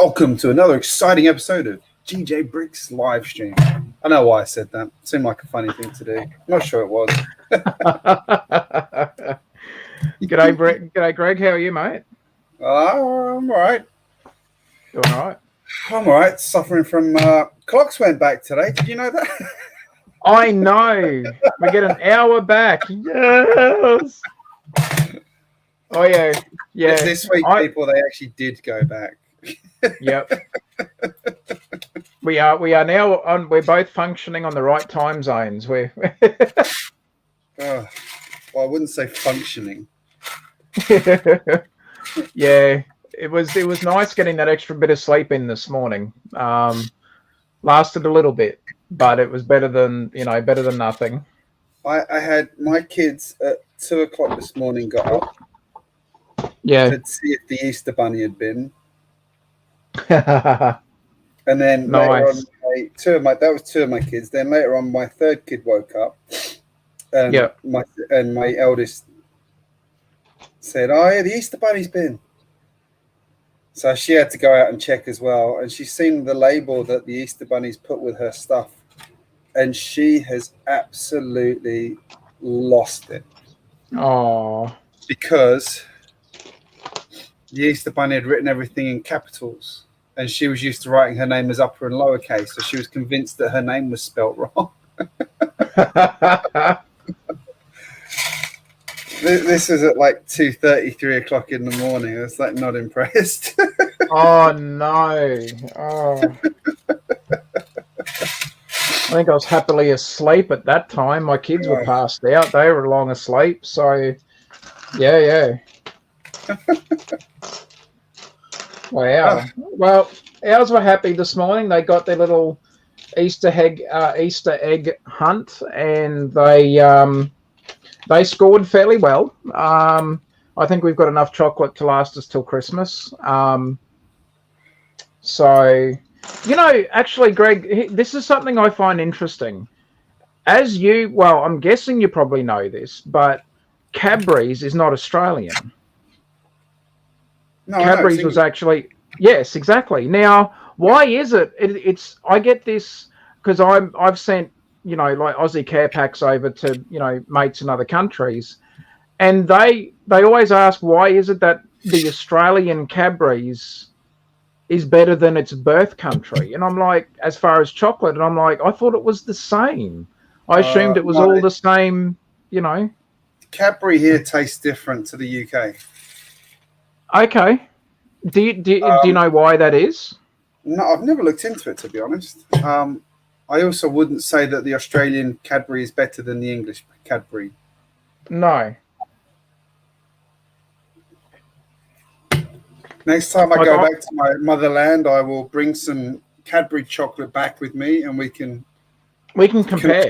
Welcome to another exciting episode of GJBricks live stream. I know why I said that. It seemed like a funny thing to do. I'm not sure it was. G'day, Greg. How are you, mate? I'm all right. Doing all right? I'm all right. Suffering from clocks went back today. Did you know that? I know. We get an hour back. Yes. Oh yeah. This week, people, they actually did go back. Yep. We are now on. We're both functioning on the right time zones. Well, I wouldn't say functioning. Yeah, it was nice getting that extra bit of sleep in this morning. Lasted a little bit, but it was better than nothing. I had my kids at 2 o'clock this morning got up. Yeah. To see if the Easter Bunny had been. And then later on, that was two of my kids. Then later on, my third kid woke up, and my eldest said, "Oh yeah, the Easter Bunny's been." So she had to go out and check as well, and she's seen the label that the Easter Bunny's put with her stuff, and she has absolutely lost it. Oh, because the Easter Bunny had written everything in capitals, and she was used to writing her name as upper and lowercase, so she was convinced that her name was spelt wrong. This was at like 2:30, 3 o'clock in the morning. I was like not impressed. Oh no! Oh. I think I was happily asleep at that time. My kids were passed out; they were long asleep. So, yeah. Wow. Well, ours were happy this morning. They got their little Easter egg hunt, and they scored fairly well. I think we've got enough chocolate to last us till Christmas. So, actually, Greg, this is something I find interesting. I'm guessing you probably know this, but Cadbury's is not Australian. No, Cadbury's was actually, yes, exactly. Now, why is it? I get this because I've sent like Aussie care packs over to mates in other countries, and they always ask why is it that the Australian Cadbury's is better than its birth country, and I'm like, as far as chocolate, and I'm like, I thought it was the same. I assumed it was all the same. Cadbury here tastes different to the UK. Okay. Do you know why that is? No, I've never looked into it, to be honest. I also wouldn't say that the Australian Cadbury is better than the English Cadbury. No. Next time I go back to my motherland, I will bring some Cadbury chocolate back with me, and we can compare.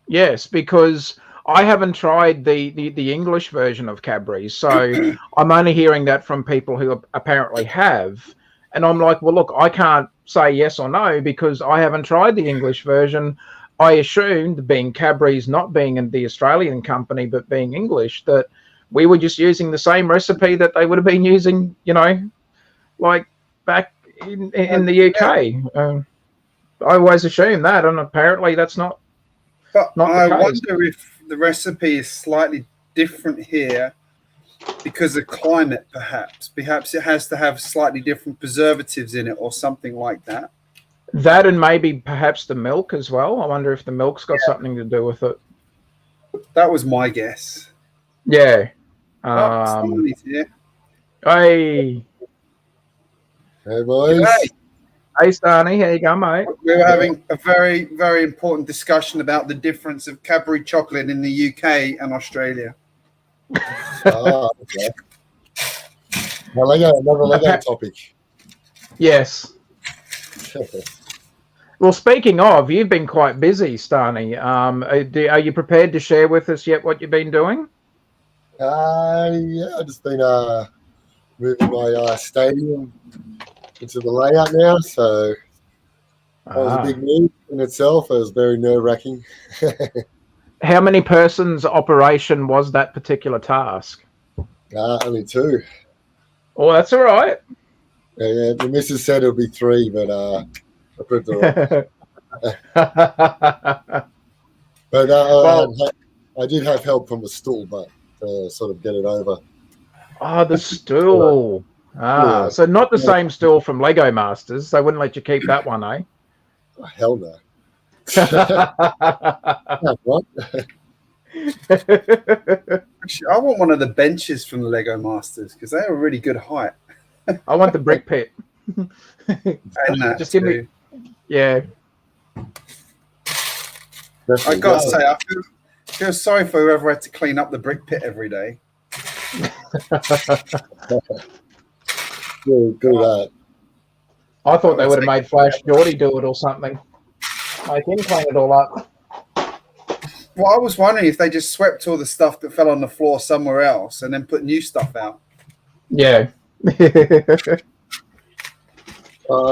Yes, because I haven't tried the English version of Cadbury, so I'm only hearing that from people who apparently have. And I'm like, well, look, I can't say yes or no because I haven't tried the English version. I assumed, being Cadbury's not being in the Australian company but being English, that we were just using the same recipe that they would have been using, like back in the UK. I always assumed that, and apparently that's not. But I wonder if the recipe is slightly different here because of climate, perhaps. Perhaps it has to have slightly different preservatives in it or something like that. That, and maybe perhaps the milk as well. I wonder if the milk's got something to do with it. That was my guess. Yeah. Stani's here. Hey boys. Hey, Stani, how you going, mate? We were having a very, very important discussion about the difference of Cadbury chocolate in the UK and Australia. Okay. Another Lego topic. Yes. Well, speaking of, you've been quite busy, Stani. Are you prepared to share with us yet what you've been doing? Yeah, I've just been moving my stadium into the layout now, so that was a big move in itself. It was very nerve-wracking. How many persons operation was that particular task? Only 2. Oh, that's all right. Yeah, the missus said it would be 3, but I proved it wrong. But I did have help from the stool, but to sort of get it over. Oh, the stool. Yeah. So not the same stool from Lego Masters. They wouldn't let you keep that one, eh? Oh, hell no. What? Actually, I want one of the benches from the Lego Masters because they are a really good height. I want the brick pit. And that just give me. Yeah. I gotta say, I feel sorry for whoever had to clean up the brick pit every day. Do that. I thought they would have made Flash Geordie do it or something. Make him clean it all up. Well, I was wondering if they just swept all the stuff that fell on the floor somewhere else and then put new stuff out. Yeah.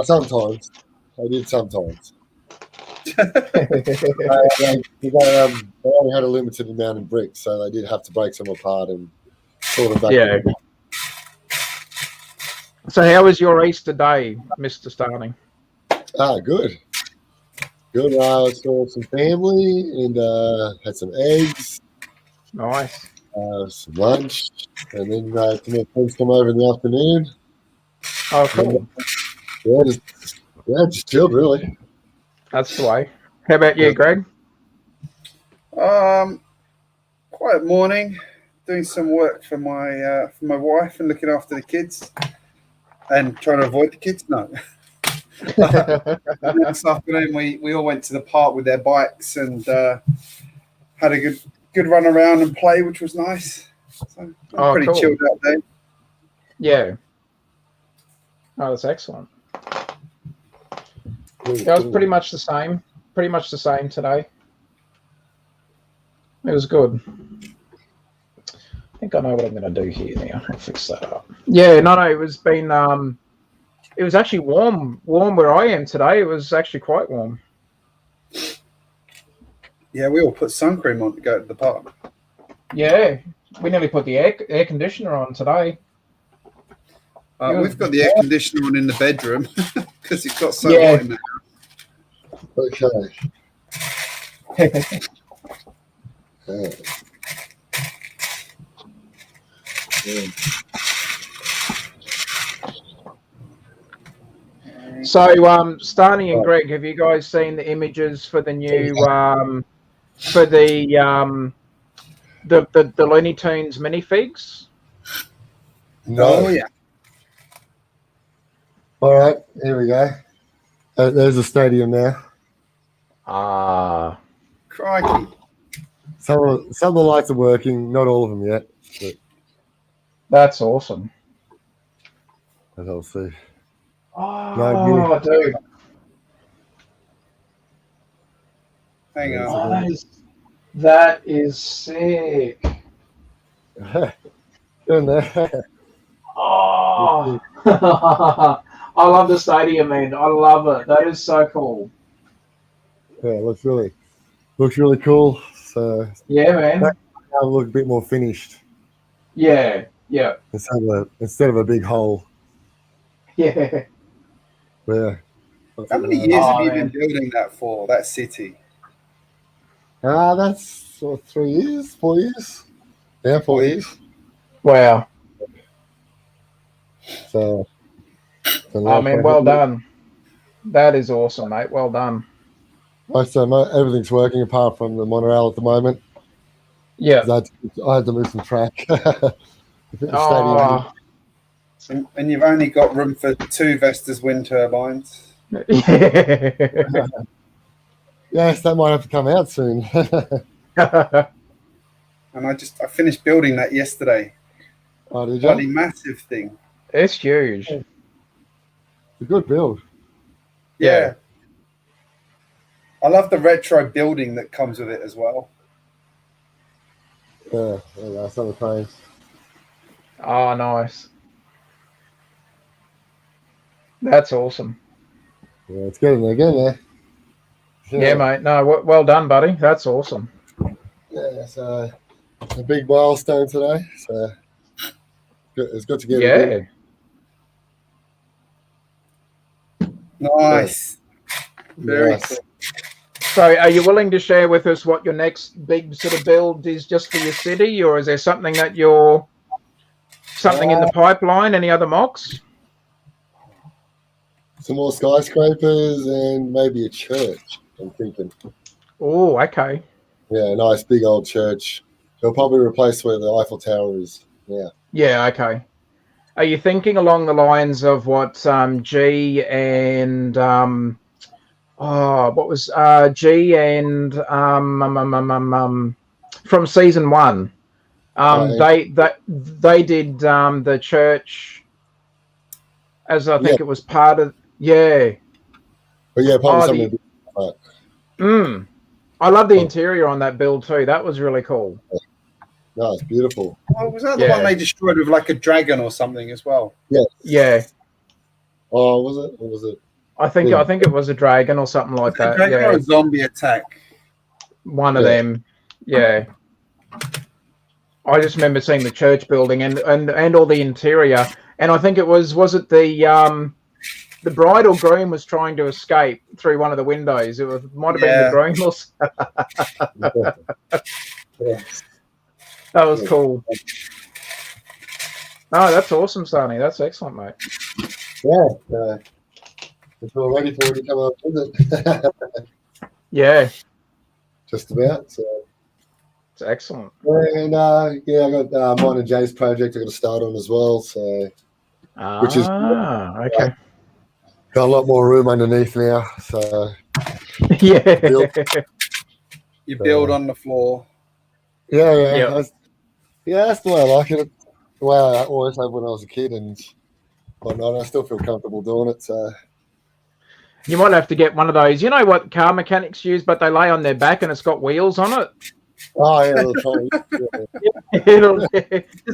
Sometimes. I did sometimes. They only had a limited amount of bricks, so they did have to break some apart and sort of back. Yeah. So how was your Easter day, Mr. Stani? Good. Good. I saw some family and had some eggs. Nice. Some lunch, and then some more friends come over in the afternoon. Oh, cool. Just chilled, really. That's the way. How about you, Greg? Quiet morning, doing some work for my wife and looking after the kids, and trying to avoid the kids. No. This afternoon, we all went to the park with their bikes and had a good run around and play, which was nice. So pretty cool. Chilled out day. Yeah. Oh, that's excellent. That was pretty much the same. Pretty much the same today. It was good. I think I know what I'm going to do here now. I'll fix that up. Yeah, no, it was been. It was actually warm where I am today. It was actually quite warm. Yeah, we all put sun cream on to go to the park. Yeah, we nearly put the air conditioner on today. We've got the air conditioner on in the bedroom because it's got so hot in there. Okay. So, Stani and Greg, have you guys seen the images for the new for the Looney Tunes minifigs? No. Oh, yeah. All right, here we go. There's the stadium now. Crikey. Some of the lights are working, not all of them yet. But that's awesome. As I'll see. Oh, dude. Hang on. That is sick. Doing that. Oh. I love the stadium, man. I love it. That is so cool. Yeah, it looks really cool. So yeah, man. Now look a bit more finished. Yeah. Instead of a big hole. Yeah. Yeah. How many years have you been building that for? That city? That's sort of 3 years, 4 years. Yeah, 4 years. Wow. So. Man, well done. That is awesome, mate. Well done. Everything's working apart from the monorail at the moment. Yeah. I had to move some track. And you've only got room for 2 Vestas wind turbines. Yes, that might have to come out soon. And I finished building that yesterday. Oh, did you? Bloody massive thing. It's huge. It's a good build. Yeah. I love the retro building that comes with it as well. Yeah, that's on the trains. Oh, nice. That's awesome. Yeah, it's getting there. Yeah, mate. No, well done, buddy. That's awesome. Yeah, so a big milestone today. So it's good to get it in. Nice. Very Nice. cool. So are you willing to share with us what your next big sort of build is just for your city, or is there something that you're in the pipeline? Any other mocks? Some more skyscrapers and maybe a church, I'm thinking. Oh, okay. Yeah, a nice big old church. They'll probably replace where the Eiffel Tower is. Yeah. Yeah, okay. Are you thinking along the lines of what G and what was G and from season 1? They did the church as I think it was part of But yeah, probably something like that. I love the interior on that build too. That was really cool. No, it's beautiful. Oh, was that the one they destroyed with like a dragon or something as well? Yeah. Yeah. Oh, was it? Or was it? I think it was a dragon or something like that. Dragon or a zombie attack. One of them. Yeah. I just remember seeing the church building and all the interior. And I think it was it the bride or groom was trying to escape through one of the windows. Might have been the groom or That was cool. Oh, that's awesome, Stani. That's excellent, mate. Yeah. If we're ready for it to come up with it. Yeah. Just about. So. It's excellent. And I got mine and Jay's project I got to start on as well. So, which is okay. Got a lot more room underneath now. So yeah. You build on the floor. Yeah. That's the way I like it. The way I always have when I was a kid and whatnot. I still feel comfortable doing it. So you might have to get one of those. You know what car mechanics use, but they lay on their back and it's got wheels on it. Oh yeah, it'll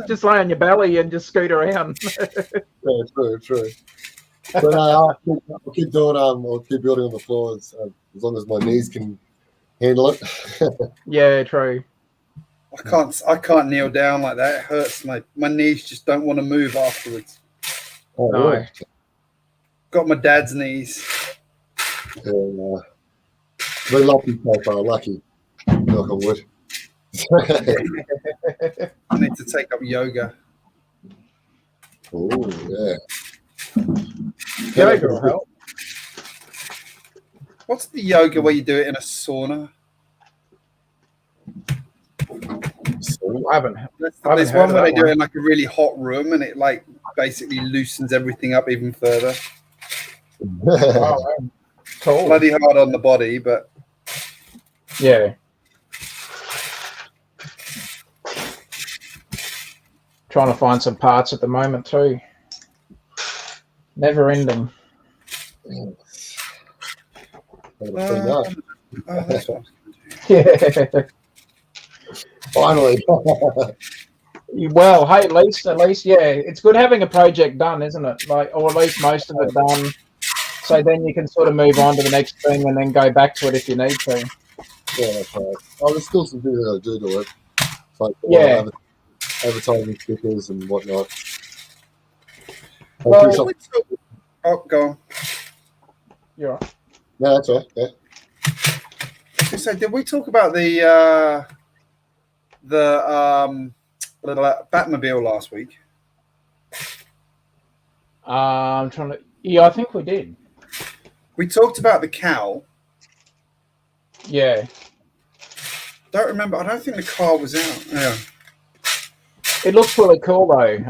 just lay on your belly and just scoot around. True. But I'll keep doing. I'll keep building on the floor as long as my knees can handle it. Yeah, true. I can't kneel down like that. It hurts. My knees just don't want to move afterwards. Oh, no. Really? Got my dad's knees. Yeah, very lucky so far. Lucky. Knock on wood. I need to take up yoga. Oh yeah. Yoga will help. What's the yoga where you do it in a sauna? I haven't There's one where they do it in like a really hot room and it like basically loosens everything up even further. Oh, cool. Bloody hard on the body, but yeah. Trying to find some parts at the moment too. Never ending. that's what Yeah. Finally. Well, hey, at least, yeah, it's good having a project done, isn't it? Like, or at least most of it done. So then you can sort of move on to the next thing and then go back to it if you need to. Yeah, that's right. Oh, there's still some things that I do to it. Like advertising stickers and whatnot. Well, go on. You're right. No, that's all right. Yeah. So did we talk about the Batmobile last week? I'm trying to. Yeah, I think we did. We talked about the cowl. Yeah. Don't remember. I don't think the car was out. Yeah. It looks really cool though.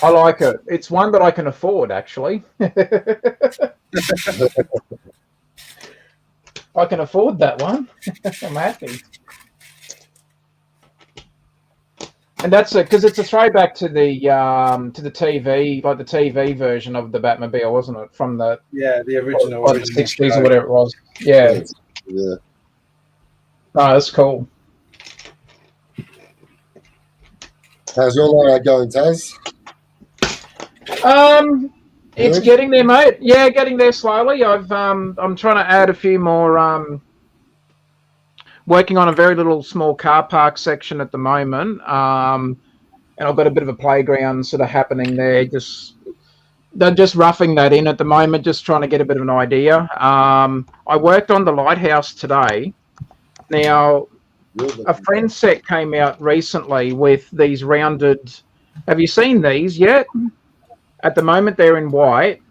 I like it. It's one that I can afford, actually. I can afford that one. I'm happy. And that's it, because it's a throwback to the TV, like the TV version of the Batmobile, wasn't it? From the original, the 60s or whatever it was. Yeah. Yeah. No, that's cool. How's your layout going, Taz? It's getting there, mate. Yeah, getting there slowly. I'm trying to add a few more. Working on a very little small car park section at the moment. And I've got a bit of a playground sort of happening there. Just they're just roughing that in at the moment, just trying to get a bit of an idea. I worked on the Lighthouse today. Now, a friend set came out recently with these rounded. Have you seen these yet? At the moment, they're in white.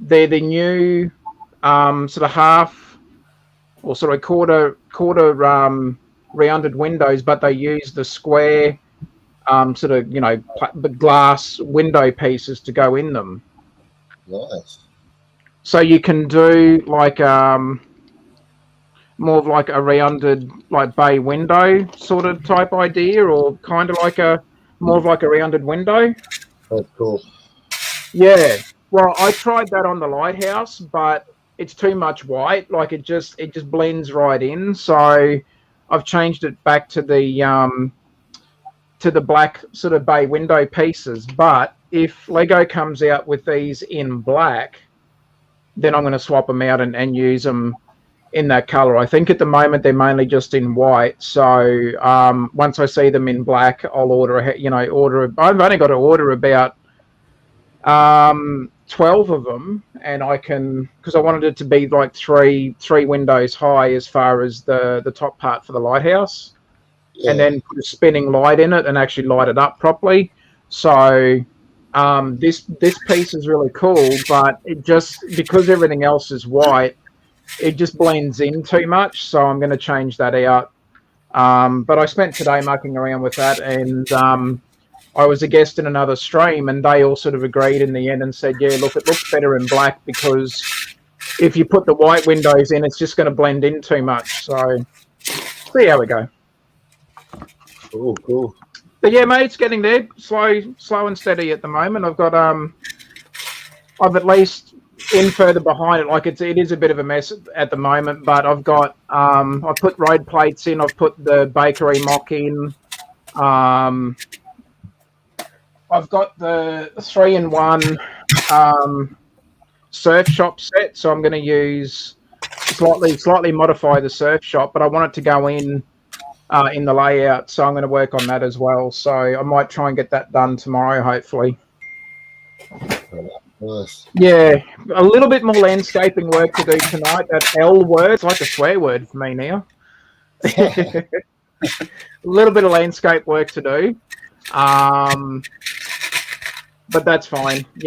They're the new sort of half or sort of quarter rounded windows, but they use the square sort of, the glass window pieces to go in them. Nice. So you can do like more of like a rounded like bay window sort of type idea, or kind of like more of like a rounded window. That's cool. Yeah. Well, I tried that on the Lighthouse, but it's too much white. Like it just blends right in. So I've changed it back to the black sort of bay window pieces. But if Lego comes out with these in black, then I'm going to swap them out and use them in that color. I think at the moment they're mainly just in white. So once I see them in black, I'll order. I've only got to order about 12 of them, and I can, because I wanted it to be like three windows high as far as the top part for the Lighthouse, and then put a spinning light in it and actually light it up properly. So this piece is really cool, but it just, because everything else is white, it just blends in too much. So I'm going to change that out. But I spent today mucking around with that, and I was a guest in another stream, and they all sort of agreed in the end and said, yeah, look, it looks better in black, because if you put the white windows in, it's just going to blend in too much. So see how we go. Cool. But yeah, mate, it's getting there, slow and steady at the moment. I've got I've at least in further behind it, like it is a bit of a mess at the moment, but I've got I've put road plates in, I've put the bakery mock in. I've got the 3-in-1 surf shop set, so I'm going to use slightly modify the surf shop, but I want it to go in the layout, so I'm going to work on that as well. So I might try and get that done tomorrow, hopefully. Nice. Yeah, a little bit more landscaping work to do tonight. That L word's like a swear word for me now. A little bit of landscape work to do. But that's fine. I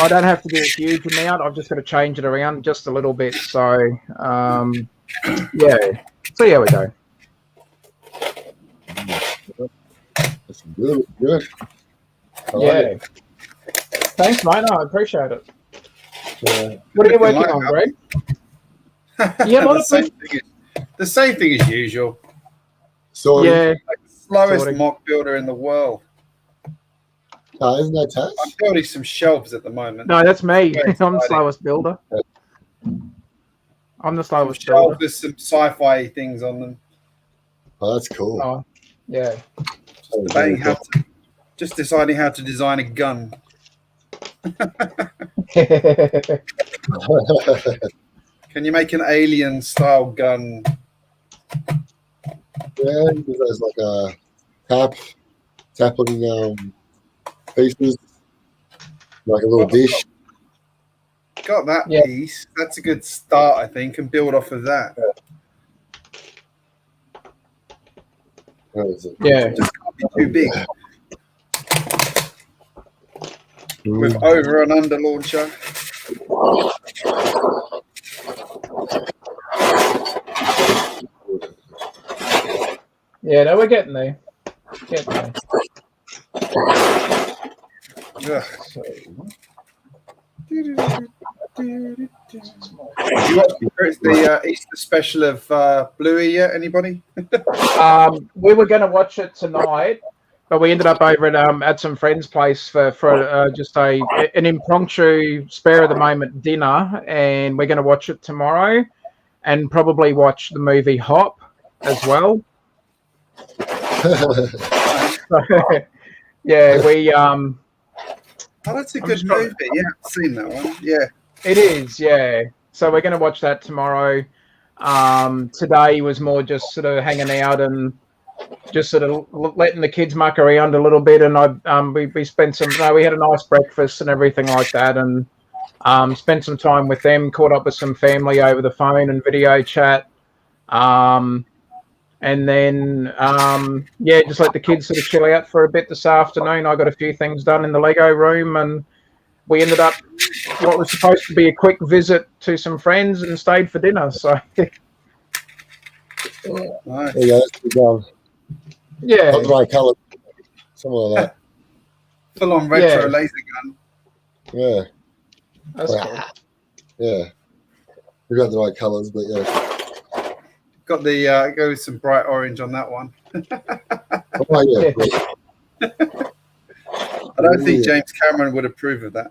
don't have to do a huge amount. I've just got to change it around just a little bit. So, yeah, see how we go. That's really good. Yeah. Thanks, mate. No, I appreciate it. Yeah. What are you working on, Greg? Yeah, the same thing as usual. So yeah, like the slowest mock builder in the world. Isn't that Taz? I'm building some shelves at the moment. No, that's me. I'm the slowest builder. I'm the slowest builder. There's some sci-fi things on them. Oh, that's cool. Oh, yeah. Just deciding how to design a gun. Can you make an alien style gun? Yeah, there's like a tapping pieces, like a little dish. Got that piece. That's a good start, I think, and build off of that. Yeah. Just can't be too big. With over and under launcher. Yeah, no, we're getting there. Yeah. So, You got the Easter special of Bluey yet? Anybody? we were going to watch it tonight, but we ended up over at some friend's place for just an impromptu spare of the moment dinner, and we're going to watch it tomorrow, and probably watch the movie Hop as well. Yeah, we Oh, that's a good movie. Yeah, I've seen that one. Yeah, it is. Yeah, so we're going to watch that tomorrow. Today was more just sort of hanging out and just sort of letting the kids muck around a little bit, and we spent some. We had a nice breakfast and everything like that, and spent some time with them. Caught up with some family over the phone and video chat. And then, just let the kids sort of chill out for a bit this afternoon. I got a few things done in the Lego room, and we ended up what was supposed to be a quick visit to some friends and stayed for dinner. So, nice. Yeah, yeah, not the right colour, something like that. Full on retro laser gun. Yeah, that's cool. Yeah, we got the right colours, but yeah. Got the go with some bright orange on that one. Oh, yeah. I don't think James Cameron would approve of that.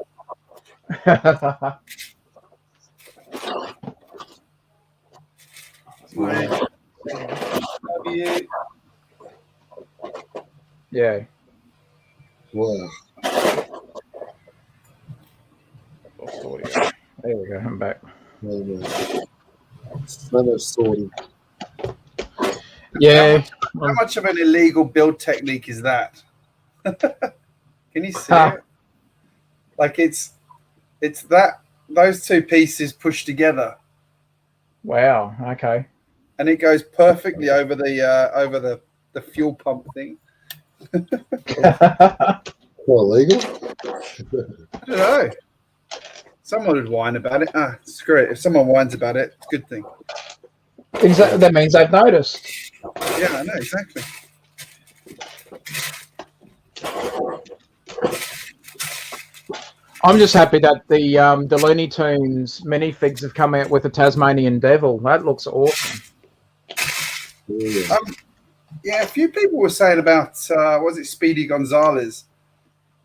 Yeah. Wow. There we go. I'm back. Sorting. Yeah. How much of an illegal build technique is that? Can you see it? Like it's that those two pieces pushed together. Wow. Okay. And it goes perfectly over the fuel pump thing. Illegal? I don't know. Someone would whine about it. Screw it. If someone whines about it, it's a good thing. Exactly. That means they've noticed. Yeah, I know, exactly. I'm just happy that the Looney Tunes minifigs have come out with a Tasmanian devil. That looks awesome. Yeah, a few people were saying about was it Speedy Gonzalez,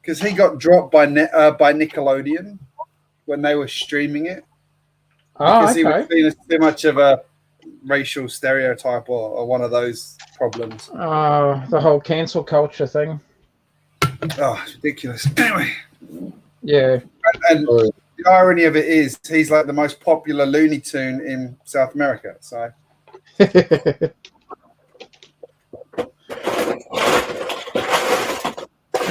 because he got dropped by Nickelodeon when they were streaming it, because he was seen as too much of a racial stereotype or one of those problems. The whole cancel culture thing. Oh, it's ridiculous. Anyway. Yeah. And the irony of it is he's like the most popular Looney Tune in South America. So. And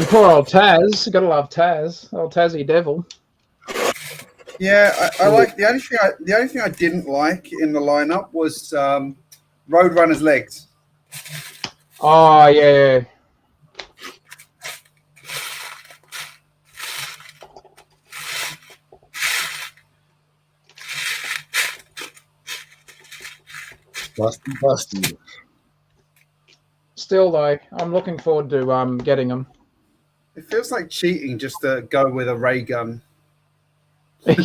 poor old Taz. Gotta love Taz. Old Tazzy Devil. Yeah, I like the only thing I didn't like in the lineup was Roadrunner's legs. Oh yeah. Busty. Still though, I'm looking forward to getting them. It feels like cheating just to go with a ray gun. I've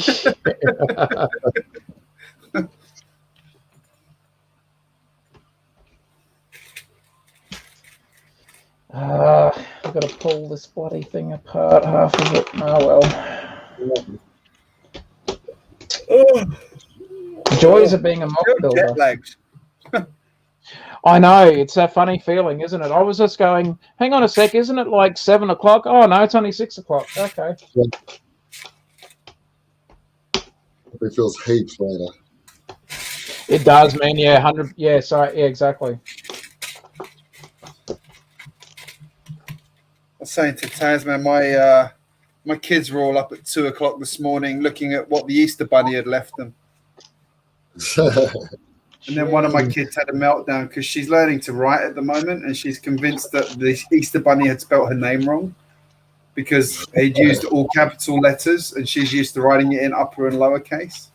got to pull this bloody thing apart, half of it. Oh well. Joys of being a mock builder. I know, it's that funny feeling, isn't it? I was just going, hang on a sec, isn't it like 7 o'clock? Oh no, it's only 6 o'clock. Okay. Yeah. It feels heaps later. It does, man. Yeah, 100. Yeah, sorry. Yeah, exactly. I was saying to Tazzman, my kids were all up at 2 o'clock this morning looking at what the Easter Bunny had left them. And then one of my kids had a meltdown because she's learning to write at the moment, and she's convinced that the Easter Bunny had spelt her name wrong because he'd used all capital letters, and she's used to writing it in upper and lowercase.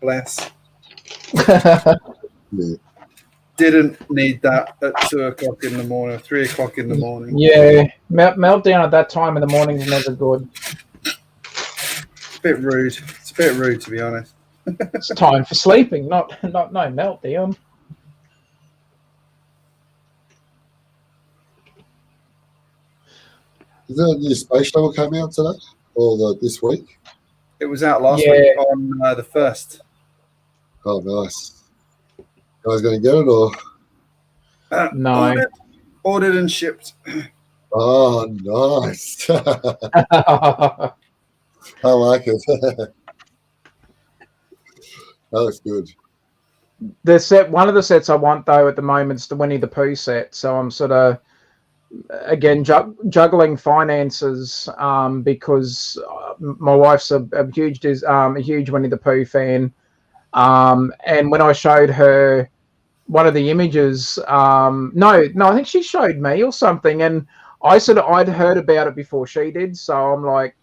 Bless. Didn't need that at 2 o'clock in the morning, 3 o'clock in the morning. Yeah, meltdown at that time in the morning is never good. It's a bit rude. It's a bit rude, to be honest. It's time for sleeping, not no meltdown. Is there a new space shuttle came out today or this week? It was out last week on the 1st. Oh, nice. You guys going to get it or? No. Ordered and shipped. Oh, nice. I like it. That looks good. one of the sets I want though at the moment is the Winnie the Pooh set. So I'm sort of again juggling finances because my wife's a huge Winnie the Pooh fan, and when I showed her one of the images, I think she showed me or something, and I'd heard about it before she did, so I'm like,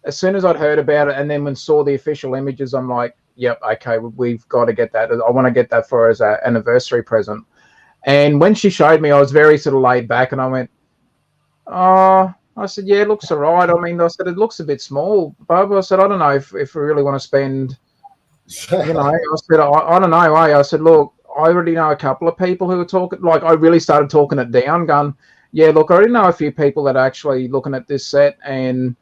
as soon as I'd heard about it, and then when saw the official images, I'm like, yep, okay, we've got to get that. I want to get that for her as an anniversary present. And when she showed me, I was very sort of laid back, and I went, oh, I said, yeah, it looks all right. I mean, I said, it looks a bit small, Bob. I said, I don't know if we really want to spend, you know, I said, I don't know. I said, look, I already know a couple of people who are talking, like I really started talking it down, going, yeah, look, I already know a few people that are actually looking at this set, and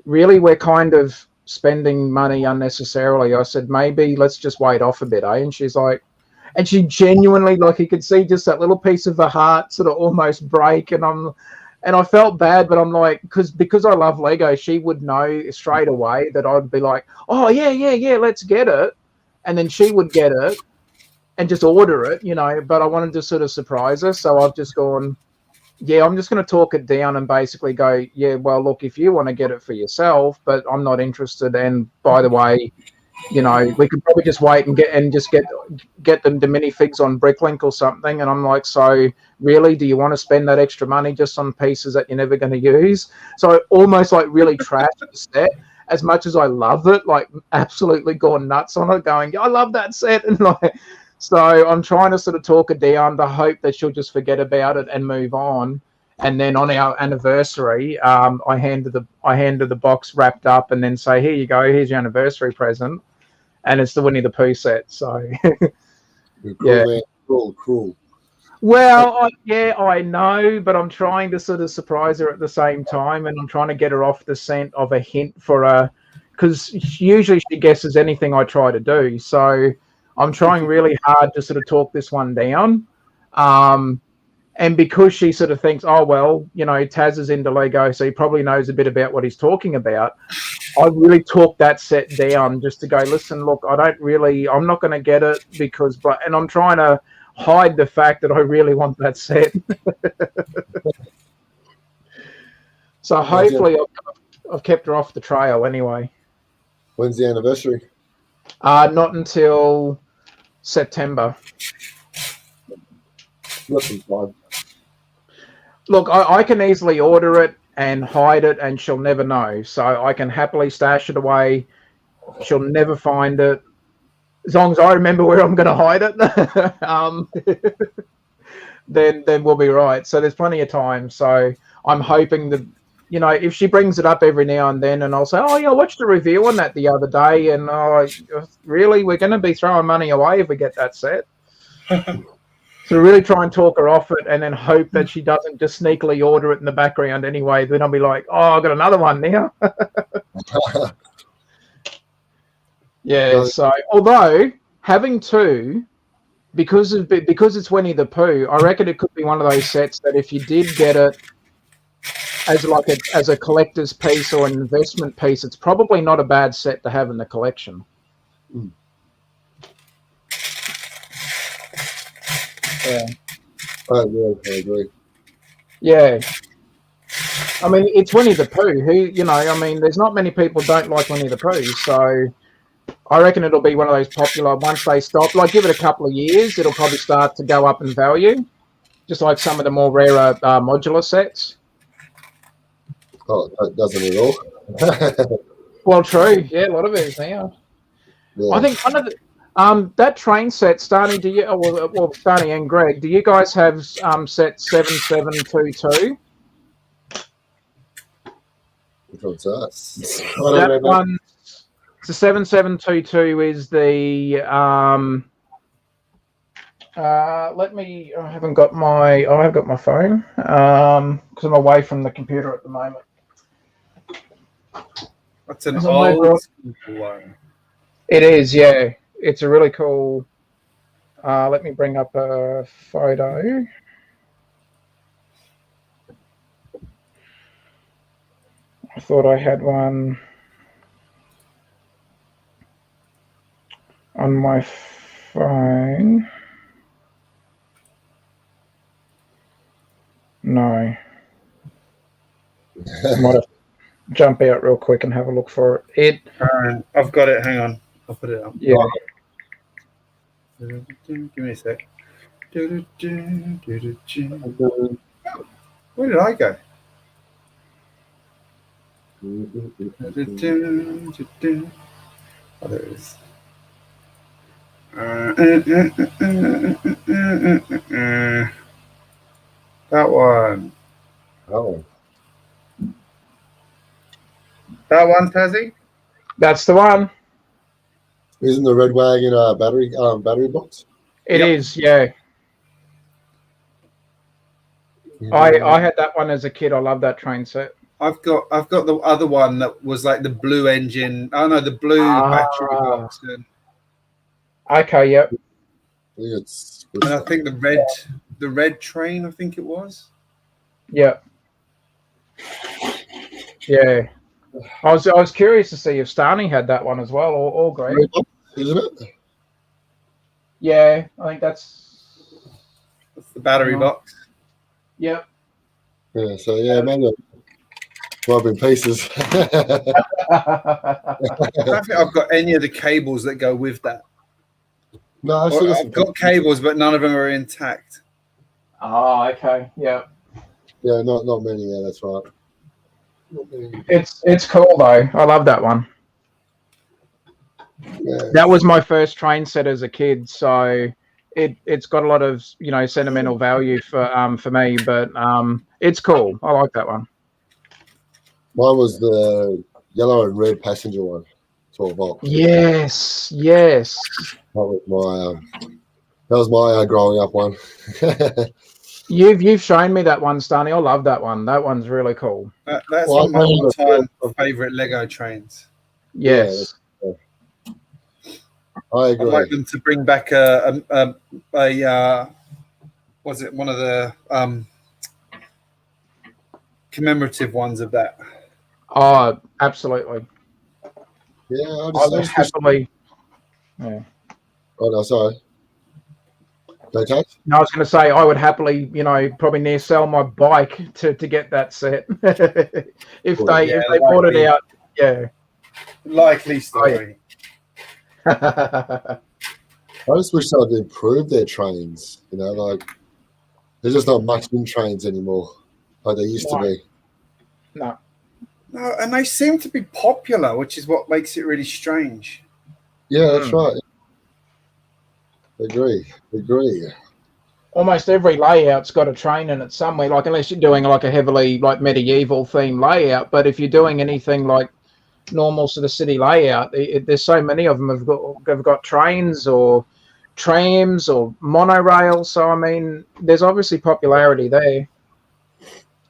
really we're kind of spending money unnecessarily. I said, maybe let's just wait off a bit, eh? And she's like, and she genuinely, like, you could see just that little piece of her heart sort of almost break, and I felt bad, but I'm like, because I love Lego, she would know straight away that I'd be like, oh yeah, let's get it, and then she would get it and just order it, you know. But I wanted to sort of surprise her, so I've just gone, yeah, I'm just going to talk it down and basically go, yeah, well, look, if you want to get it for yourself, but I'm not interested. And by the way, you know, we could probably just wait and get them the minifigs on Bricklink or something. And I'm like, so really, do you want to spend that extra money just on pieces that you're never going to use? So I almost like really trashed the set. As much as I love it, like absolutely gone nuts on it, going, I love that set, and like. So I'm trying to sort of talk it down to hope that she'll just forget about it and move on. And then on our anniversary, I hand her the box wrapped up, and then say, here you go, here's your anniversary present. And it's the Winnie the Pooh set. So yeah, cool. Well, I know, but I'm trying to sort of surprise her at the same time, and I'm trying to get her off the scent of a hint for her, because usually she guesses anything I try to do. So I'm trying really hard to sort of talk this one down. And because she sort of thinks, oh, well, you know, Taz is into Lego, so he probably knows a bit about what he's talking about. I really talked that set down just to go, listen, look, I'm not going to get it because, and I'm trying to hide the fact that I really want that set. So hopefully I've kept her off the trail anyway. When's the anniversary? Not until September. Look, I can easily order it and hide it, and she'll never know. So I can happily stash it away. She'll never find it, as long as I remember where I'm going to hide it. Then we'll be right. So there's plenty of time. So I'm hoping that, you know, if she brings it up every now and then, and I'll say, oh yeah, I watched a review on that the other day, and really, we're going to be throwing money away if we get that set. So really try and talk her off it, and then hope that she doesn't just sneakily order it in the background anyway. Then I'll be like, oh, I've got another one now. Yeah, so although having two, because it's Winnie the Pooh, I reckon it could be one of those sets that if you did get it as a collector's piece or an investment piece, it's probably not a bad set to have in the collection. Yeah. I agree. Yeah. I mean, it's Winnie the Pooh. Who, you know, I mean, there's not many people don't like Winnie the Pooh, so I reckon it'll be one of those popular. Once they stop, like, give it a couple of years, it'll probably start to go up in value, just like some of the more rarer modular sets. Oh, that doesn't at all. Well, true. Yeah, a lot of it is now. Yeah. I think one of the that train set, Stani, do you? Well, Stani and Greg, do you guys have set 7722? Which one's that? That one. So 7722 is the let me. I have got my phone because I'm away from the computer at the moment. That's an old one. It is, yeah. It's a really cool. Let me bring up a photo. I thought I had one on my phone. train. No. Might have to jump out real quick and have a look for it. I've got it. Hang on. I'll put it up. Yeah. Give me a sec. Where did I go? Oh, there it is. That one. Oh. That one, Tazzy? That's the one. Isn't the red wagon a battery box? It is, yeah. I had that one as a kid. I love that train set. I've got the other one that was like the blue engine. Oh no, the blue battery box. Okay, yep. And I think the red train. I think it was. Yep. Yeah. I was curious to see if Stani had that one as well, or Greg. Isn't it? Yeah, I think that's the battery box. Yep. Yeah. So yeah, maybe might be in pieces. I don't think I've got any of the cables that go with that. No, I've got cables, but none of them are intact. Oh, okay. Yeah. Yeah, not many. Yeah, that's right. It's cool though. I love that one. Yeah. That was my first train set as a kid, so it's got a lot of sentimental value for me. But it's cool. I like that one. Mine was the yellow and red passenger one, 12 volt. Yes. That was my growing up one. You've shown me that one, Stani. I love that one. That one's really cool. That's one of my all-time favorite Lego trains. Yes. Yeah, I agree. I'd like them to bring back was it one of the commemorative ones of that? Oh, absolutely. Yeah, I would happily. Yeah. Oh no, sorry. No, I was going to say I would happily, probably near sell my bike to get that set if they bought it out. Yeah. Likely story. I just wish they'd improve their trains. Like there's just not much in trains anymore, like they used to be. No, and they seem to be popular, which is what makes it really strange. Yeah, that's right. Agree. Almost every layout's got a train in it somewhere. Like unless you're doing like a heavily like medieval theme layout, but if you're doing anything like normal sort of city layout, there's so many of them have got trains or trams or monorail. So I mean, there's obviously popularity there.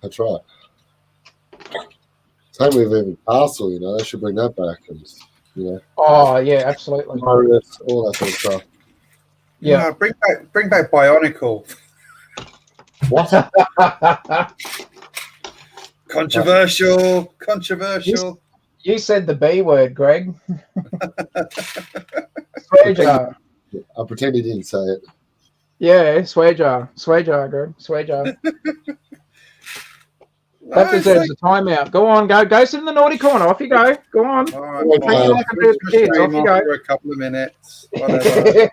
That's right. Same with even Castle. They should bring that back, and Oh yeah, absolutely. All that sort of stuff. Yeah, bring back Bionicle. What? Controversial. You said the B word, Greg. I pretend he didn't say it. Yeah, swear jar, Greg, swear jar. That deserves a timeout. Go on, go sit in the naughty corner. Off you go. Go on. All right, like kids. Off you go. For a couple of minutes. Whatever.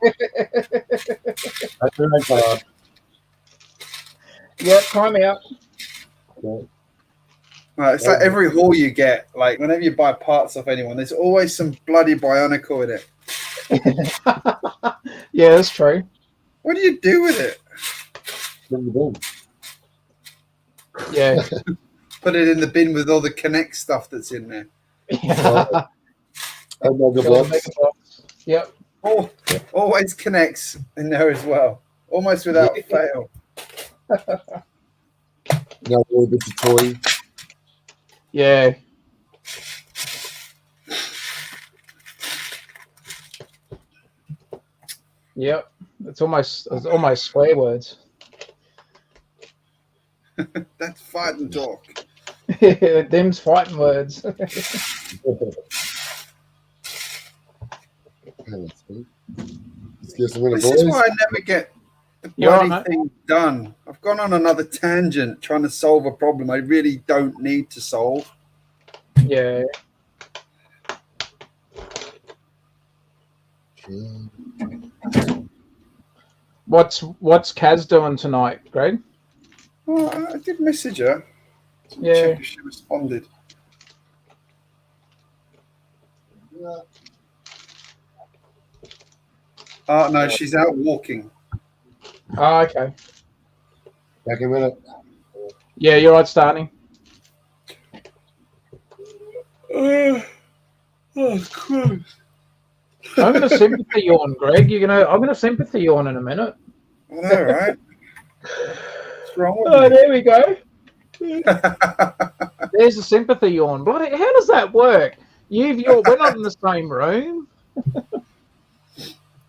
Yeah, timeout. Right, it's like every haul you get, like whenever you buy parts off anyone, there's always some bloody Bionicle in it. Yeah, that's true. What do you do with it? Yeah. Put it in the bin with all the Connect stuff that's in there. Yeah. Yep. Always Connects in there as well. Almost without fail. No, a little bit of toy. Yeah. Yep. It's almost swear words. That's fighting talk. Them's fighting words. This is why I never get the bloody thing done. I've gone on another tangent trying to solve a problem I really don't need to solve. Yeah. What's Kaz doing tonight, Greg? Well, I did message her. Yeah. Check if she responded. Yeah. Oh, no, she's out walking. Oh, okay. Back in a minute. Yeah, you're right, Stani. Oh, Christ. I'm going to sympathy yawn, Greg. I'm going to sympathy yawn in a minute. I know, right? What's wrong with me? There we go. There's a sympathy yawn. Bloody, how does that work? We're not in the same room.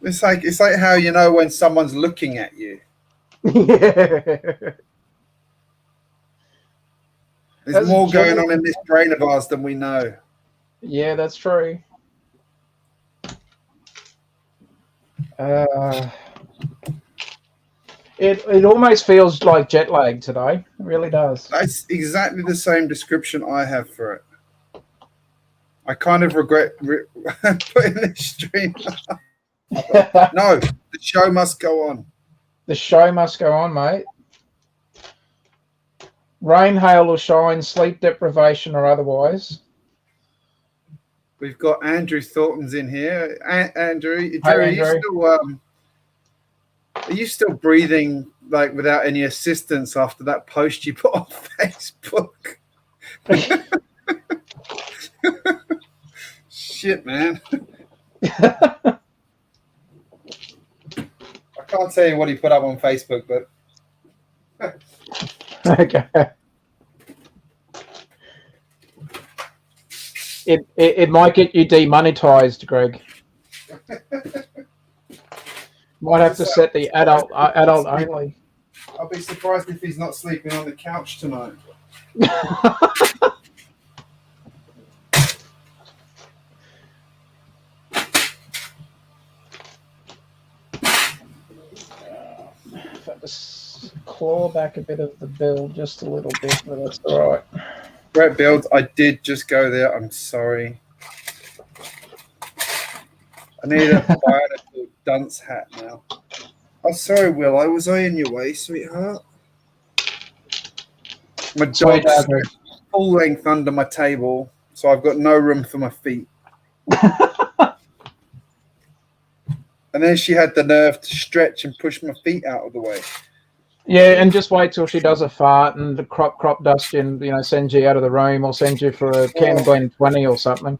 It's like how you know when someone's looking at you. Yeah. There's more going on in this brain of ours than we know. Yeah, that's true. It almost feels like jet lag today. It really does. That's exactly the same description I have for it. I kind of regret putting this stream up. No, the show must go on. The show must go on, mate. Rain, hail, or shine, sleep deprivation or otherwise. We've got Andrew Thornton's in here. Andrew, are you still breathing like without any assistance after that post you put on Facebook? Shit, man. I can't tell you what he put up on Facebook, but okay. It might get you demonetized, Greg. Might have to set the adult only. I'll be surprised if he's not sleeping on the couch tonight. If I just claw back a bit of the build, just a little bit, but that's all right. Brett Builds, I did just go there. I'm sorry. I need a bionicle dunce hat now. Oh, sorry, Willow. Was I in your way, sweetheart? My dog's full length under my table, so I've got no room for my feet. And then she had the nerve to stretch and push my feet out of the way. Yeah, and just wait till she does a fart and the crop dust and sends you out of the room or sends you for a Ken Glen 20 or something.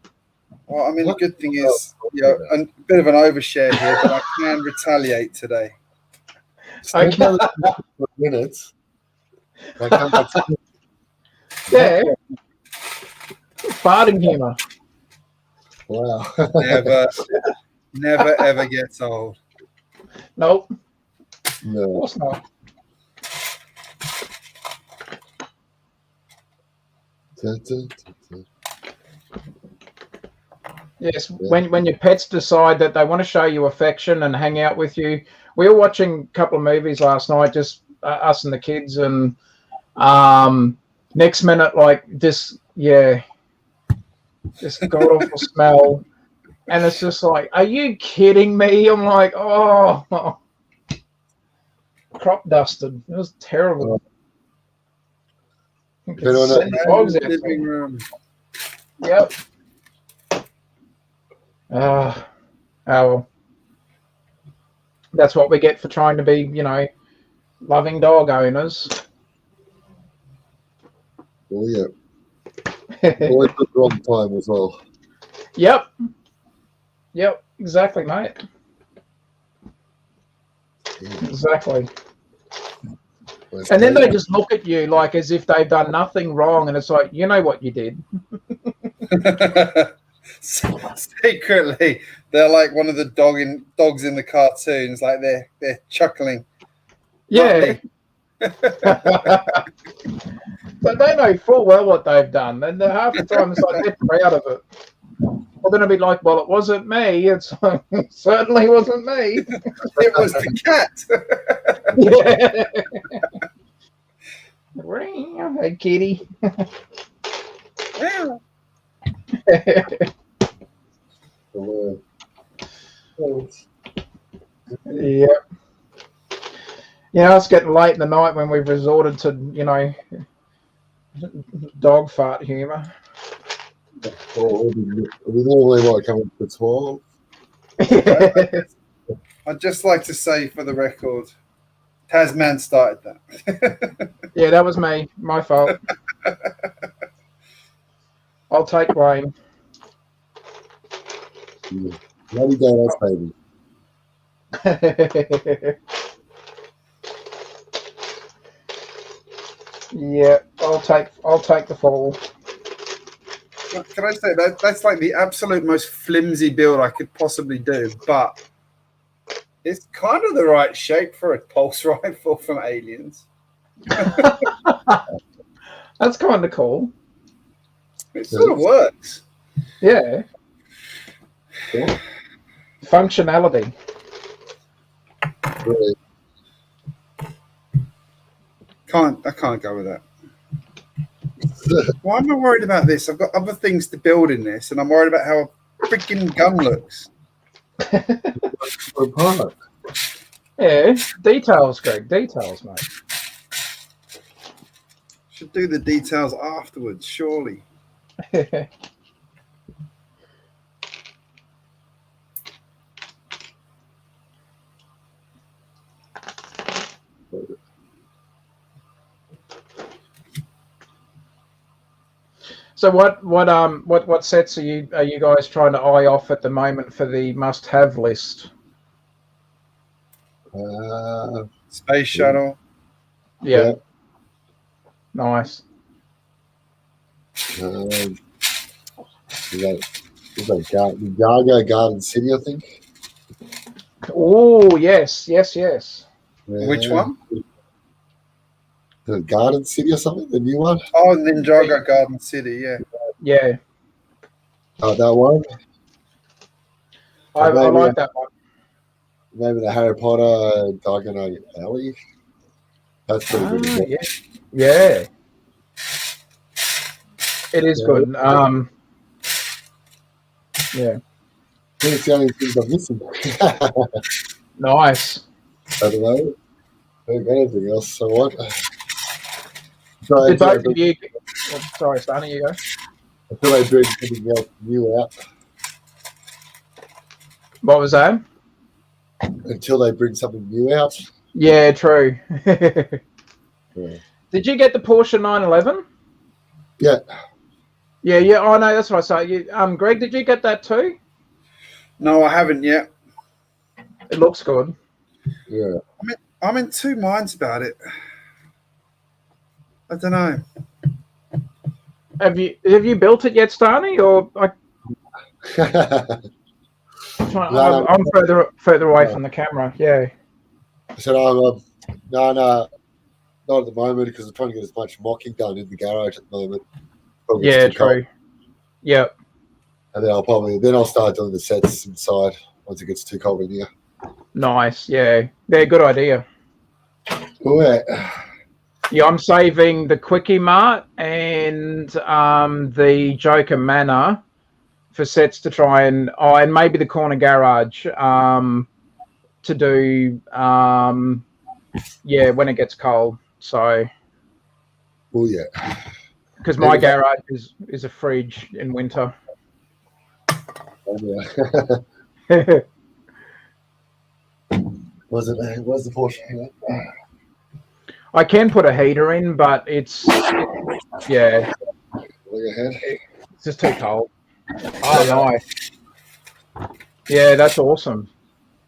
Well, I mean, the good thing is, a bit of an overshare here, but I can retaliate today. Okay. Minutes. Yeah. Farting humor. Wow. Never ever gets old. Nope. No. Of course not. Yes, when your pets decide that they want to show you affection and hang out with you. We were watching a couple of movies last night, just us and the kids, and next minute, like this god-awful smell. And it's just like, are you kidding me? I'm like, oh, crop-dusted. It was terrible. Living room. Yep. Well. That's what we get for trying to be, loving dog owners. Oh, yeah. Always at the wrong time as well. Yep, exactly, mate. Exactly. And then they just look at you like as if they've done nothing wrong, and it's like, you know what you did. Secretly, they're like one of the dogs in the cartoons, like they're chuckling. Yeah. But they know full well what they've done, and half the time it's like they're proud of it. Well, then I'd be like, well, it wasn't me. It certainly wasn't me. It was the cat. Yeah. Hey, kitty. Yeah. Yeah. It's getting late in the night when we've resorted to, dog fart humour. We normally might come up to 12. I'd just like to say for the record, Tazzman started that. Yeah, that was me. My fault. I'll take blame. Bloody donuts, baby. Yeah, I'll take the fall. Can I say that's like the absolute most flimsy build I could possibly do, but it's kind of the right shape for a pulse rifle from Aliens. That's kind of cool. It sort of works. Yeah. Cool. Functionality. Really. I can't go with that. Why am I worried about this? I've got other things to build in this, and I'm worried about how a freaking gun looks. Yeah, details, Greg. Details, mate. Should do the details afterwards, surely. So what sets are you guys trying to eye off at the moment for the must-have list? Space shuttle. Yeah. Nice. We got Gaga Garden City, I think. Oh yes. Yeah. Which one? The Garden City or something, the new one? Oh, Ninjago Garden City, yeah. Yeah. Oh, that one? I like that one. Maybe the Harry Potter Diagon Alley. That's pretty good. Yeah. It is good. Yeah. It's the only things I'm missing. Nice. I don't know. I don't got anything else. So what? Did both of you? Sorry, Stani, you go. Until they bring something else new out. What was that? Until they bring something new out. Yeah, true. Yeah. Did you get the Porsche 911? Yeah. Yeah. Oh no, that's what I say. Greg, did you get that too? No, I haven't yet. It looks good. Yeah. I'm in two minds about it. I don't know. Have you built it yet, Stani? Or I'm further away from the camera. Yeah. I said, no, not at the moment because I'm trying to get as much mocking done in the garage at the moment. Probably yeah, true. Yeah. And then I'll start doing the sets inside once it gets too cold in here. Nice. Yeah. Yeah. Good idea. Oh, yeah. Yeah, I'm saving the Quickie Mart and the Joker Manor for sets to try and maybe the corner garage to do when it gets cold. So Oh yeah, because my garage is a fridge in winter. Oh yeah. Was the Porsche? I can put a heater in, but it's Look ahead. It's just too cold. Oh nice. Yeah, that's awesome.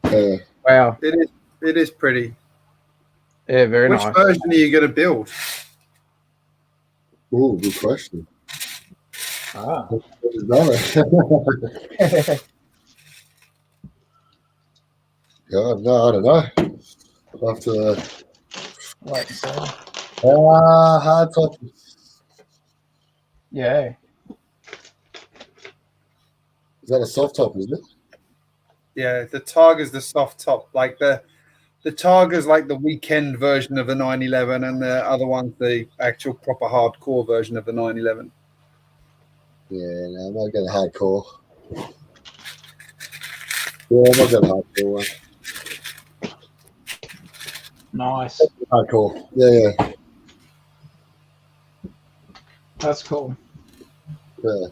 Wow. It is pretty. Yeah, very nice. Which version are you going to build? Oh, good question. Ah. God, no, I don't know. I'll have to. Wait, so. Hard topic. Yeah. Is that a soft top, isn't it? Yeah, the Targa's the soft top. Like the Targa's like the weekend version of the 911, and the other one's the actual proper hardcore version of the 911. Yeah, no, I'm not going hardcore. Yeah, I'm not going hardcore one. Nice. Hardcore. Yeah. That's cool. Yeah.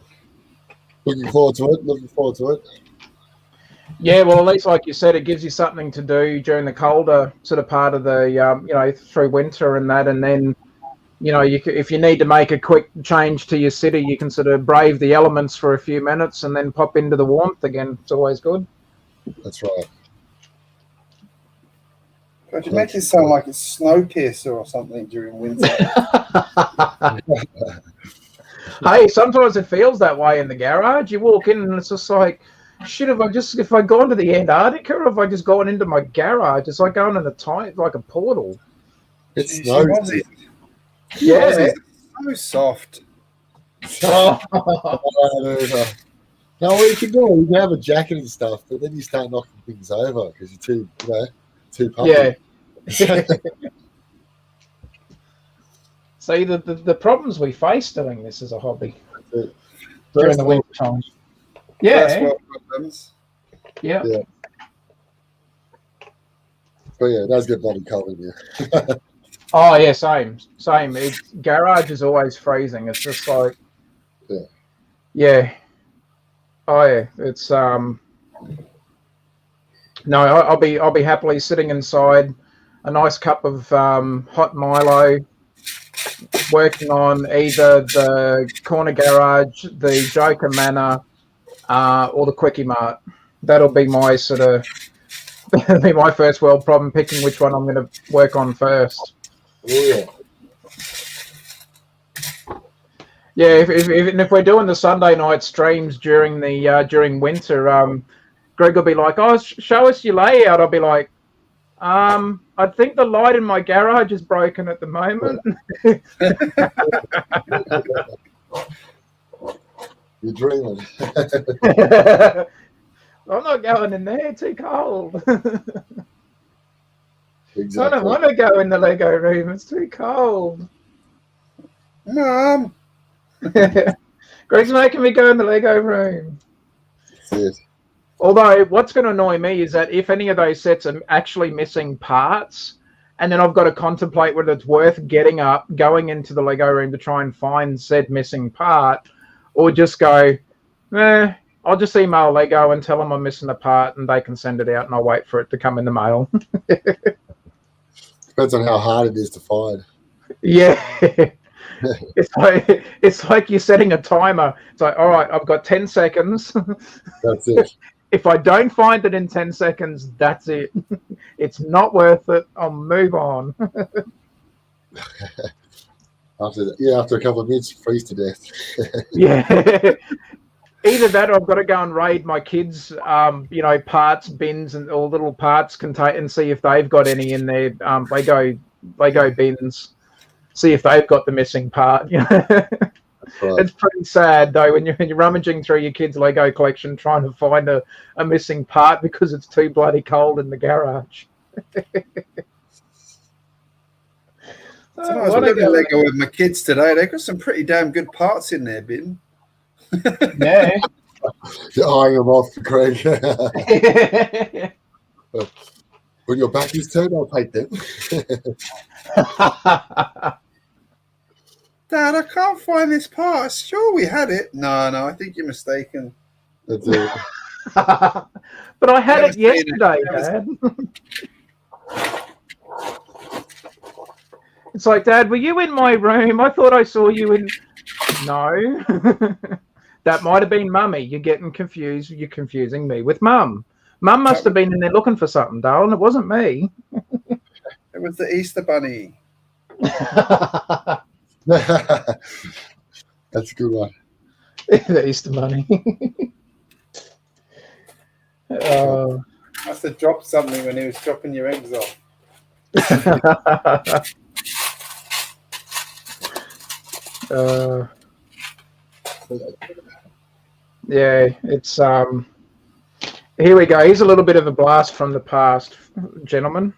Looking forward to it. Yeah, well, at least like you said, it gives you something to do during the colder sort of part of the, through winter and that, and then, if you need to make a quick change to your city, you can sort of brave the elements for a few minutes and then pop into the warmth again. It's always good. That's right. But you make it sound like it's Snowpiercer or something during winter. Hey, sometimes it feels that way in the garage. You walk in and it's just like, shit, if I gone to the Antarctica, or have I just gone into my garage? It's like going in like a portal. It's snow. Yeah. It's so soft. No, what you can do, you can have a jacket and stuff, but then you start knocking things over because you're too pumpy. Yeah. See, the problems we face doing this as a hobby during the winter time. Yeah. Problems. Yeah. But yeah, that's good bloody cold in here. Oh yeah, same. Garage is always freezing. It's just like, yeah. Oh yeah, it's no. I'll be happily sitting inside, a nice cup of hot Milo, working on either the corner garage, the Joker Manor, or the Quickie Mart. That'll be my that'll be my first world problem, picking which one I'm going to work on first. Yeah. Yeah, if we're doing the Sunday night streams during winter, Greg will be like, "Oh, show us your layout." I'll be like, "I think the light in my garage is broken at the moment." You're dreaming. I'm not going in there. Too cold. Exactly. I don't want to go in the Lego room. It's too cold. Mom. Greg's making me go in the Lego room. Yes. Although what's going to annoy me is that if any of those sets are actually missing parts, and then I've got to contemplate whether it's worth getting up, going into the Lego room to try and find said missing part, or just go, I'll just email Lego and tell them I'm missing a part and they can send it out and I'll wait for it to come in the mail. Depends on how hard it is to find. Yeah. It's like you're setting a timer. It's like, all right, I've got 10 seconds. That's it. If I don't find it in 10 seconds, that's it. It's not worth it. I'll move on. After a couple of minutes, you freeze to death. Yeah. Either that or I've got to go and raid my kids' parts bins and all little parts contain and see if they've got any in their Lego bins. See if they've got the missing part. Right. It's pretty sad though when you're rummaging through your kids' Lego collection trying to find a missing part because it's too bloody cold in the garage. I was looking at Lego with my kids today. They've got some pretty damn good parts in their bin. Yeah. You're eyeing them off, Craig. When your back is turned, I'll take them. Dad, I can't find this part. Sure, we had it. No, I think you're mistaken. That's it. But I had it yesterday, Dad. It's like, Dad, were you in my room? I thought I saw you in. No. That might have been Mummy. You're getting confused. You're confusing me with Mum. Mum must have been in there looking for something, darling. It wasn't me. It was the Easter Bunny. That's a good one. The Easter Bunny. Must have dropped something when he was dropping your eggs off. Yeah, it's here we go. Here's a little bit of a blast from the past, gentlemen.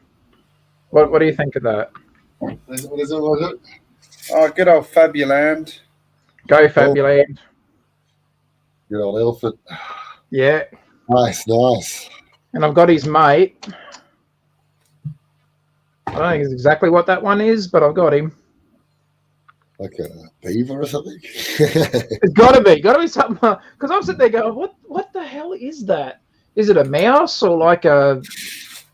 What do you think of that? What is it? Oh, good old Fabuland. Go Fabuland. Good old elephant. Yeah. Nice. And I've got his mate. I don't think it's exactly what that one is, but I've got him. Like a beaver or something? It's got to be something. Because I'm sitting there going, what the hell is that? Is it a mouse or like a...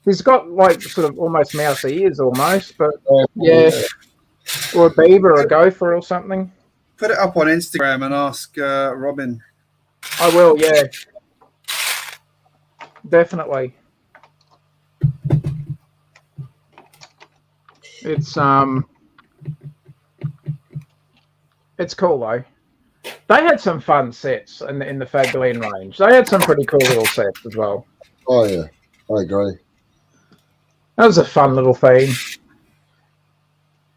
He's got like sort of almost mouse ears almost, but yeah. Or a beaver or a gopher or something. Put it up on Instagram and ask Robin. I will, yeah. Definitely. It's cool though. They had some fun sets in the Fabuline range. They had some pretty cool little sets as well. Oh yeah, I agree. That was a fun little theme.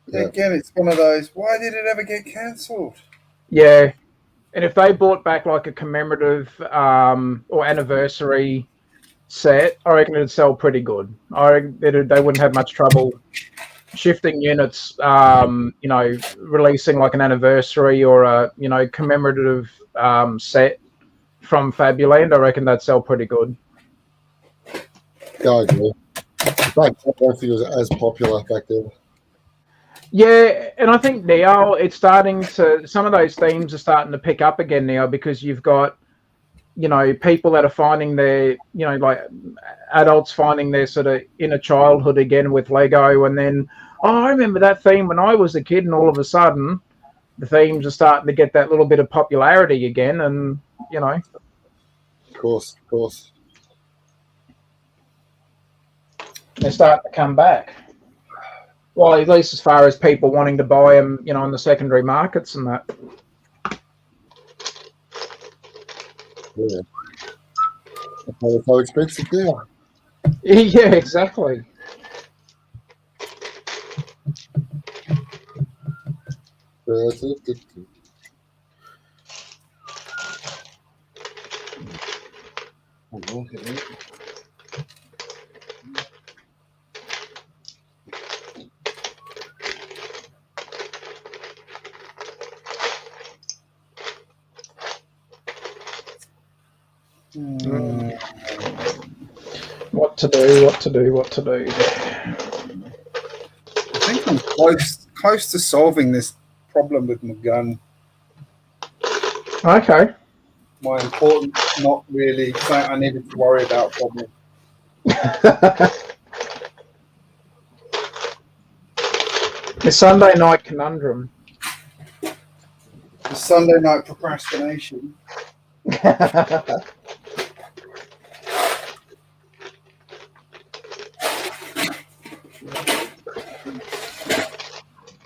Yeah. Again, it's one of those. Why did it ever get cancelled? Yeah, and if they brought back like a commemorative or anniversary set, I reckon it'd sell pretty good. I reckon they wouldn't have much trouble shifting units. Releasing like an anniversary or a commemorative set from Fabuland. I reckon that'd sell pretty good. Yeah, I agree. I don't think it was as popular back then. Yeah, and I think now it's starting to. Some of those themes are starting to pick up again now because you've got, people that are finding their, like adults finding their sort of inner childhood again with Lego, and then, I remember that theme when I was a kid, and all of a sudden, the themes are starting to get that little bit of popularity again, and Of course. They're starting to come back. Well, at least as far as people wanting to buy them, in the secondary markets and that. Yeah. It's so expensive now. Yeah, exactly. What to do? I think I'm close to solving this problem with my gun. Okay. My important, not really something I needed to worry about problem. The Sunday night conundrum. The Sunday night procrastination.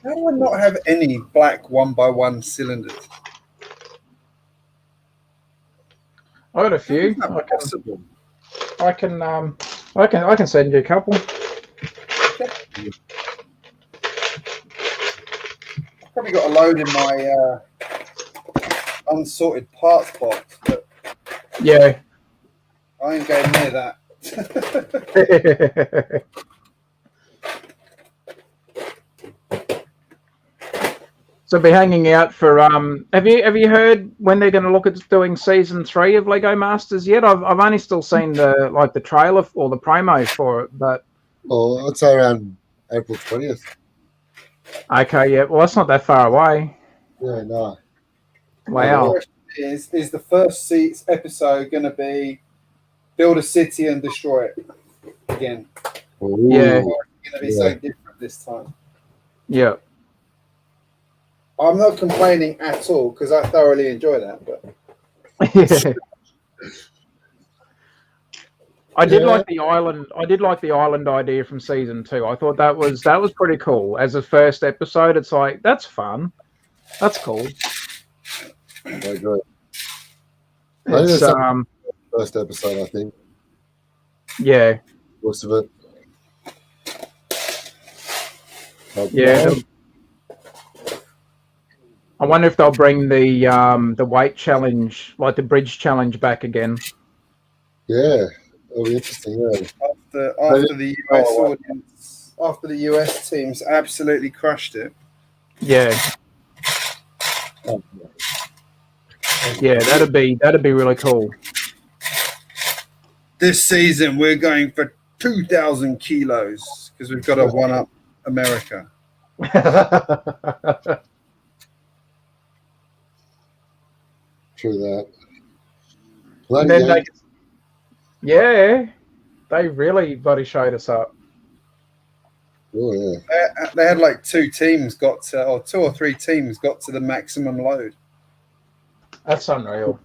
How do I not have any black 1x1 cylinders? I got a few. I can send you a couple. I've probably got a load in my unsorted parts box, but yeah, I ain't going near that. So be hanging out for have you heard when they're going to look at doing season 3 of Lego Masters yet? I've only still seen the trailer or the promo for it, but I'd say around April 20th. Okay, yeah. Well, that's not that far away. Yeah, no. Wow. The question is the first episode going to be build a city and destroy it again? Ooh. Yeah. Or is it going to be so different this time? Yeah. I'm not complaining at all because I thoroughly enjoy that. But I did like the island. I did like the island idea from season 2. I thought that was pretty cool. As a first episode, it's like that's fun. That's cool. I agree. It's first episode, I think. Yeah. Most of it. Yeah. I wonder if they'll bring the weight challenge, like the bridge challenge, back again. Yeah, it'll be interesting. Yeah. After the US audience, after the US teams absolutely crushed it. Yeah. Oh, yeah, that'd be really cool. This season, we're going for 2,000 kilos because we've got to one up America. True that. And then they really bloody showed us up. Oh yeah. They had like two or three teams got to the maximum load. That's unreal.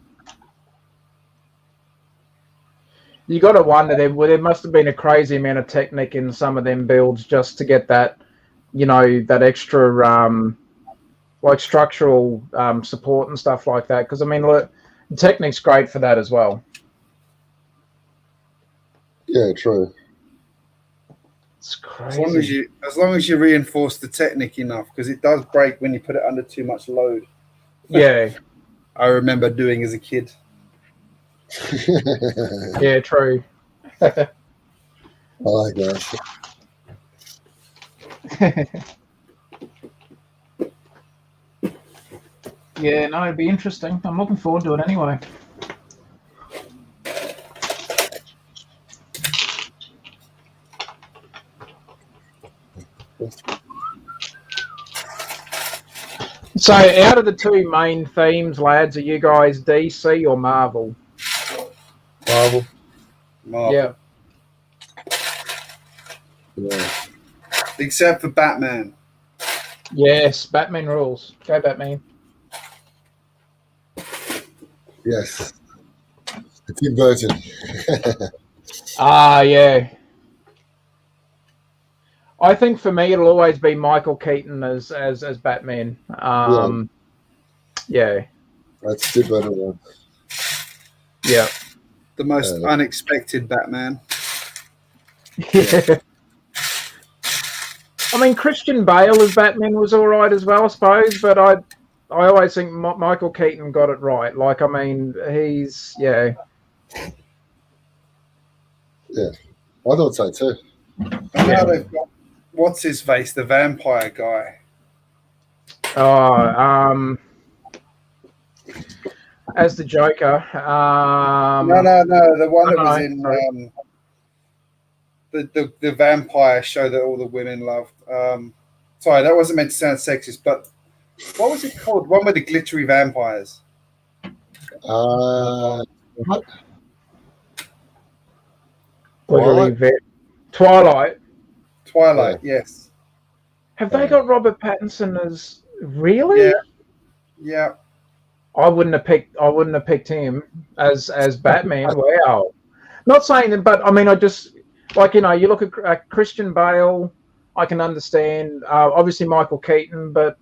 You got to wonder there must have been a crazy amount of technique in some of them builds just to get that, that extra like structural support and stuff like that. Because I mean, look, the technique's great for that as well. Yeah, true. It's crazy. As long as you reinforce the technique enough, because it does break when you put it under too much load. Yeah. I remember doing as a kid. Yeah, true. I like that. Yeah, no, it'd be interesting. I'm looking forward to it anyway. So, out of the two main themes, lads, are you guys DC or Marvel? Marvel. Yeah. Except for Batman. Yes, Batman rules. Go Batman. Yes. Tim Burton. Yeah. I think for me it'll always be Michael Keaton as Batman. Yeah. That's Tim Burton one. Yeah. The most unexpected Batman. Yeah. I mean, Christian Bale as Batman was all right as well, I suppose, but I always think Michael Keaton got it right. Like, I mean, he's, yeah. Yeah, I thought so too. And now they've got, what's his face, the vampire guy. Oh, as the Joker. No, the one that was in the vampire show that all the women loved. Sorry, that wasn't meant to sound sexist, but what was it called? One with the glittery vampires. What? Twilight. Twilight, yes. Have they got Robert Pattinson as really? Yeah. I wouldn't have picked him as Batman. Wow. Not saying that, but I mean, I just like, you look at Christian Bale. I can understand. Obviously Michael Keaton, but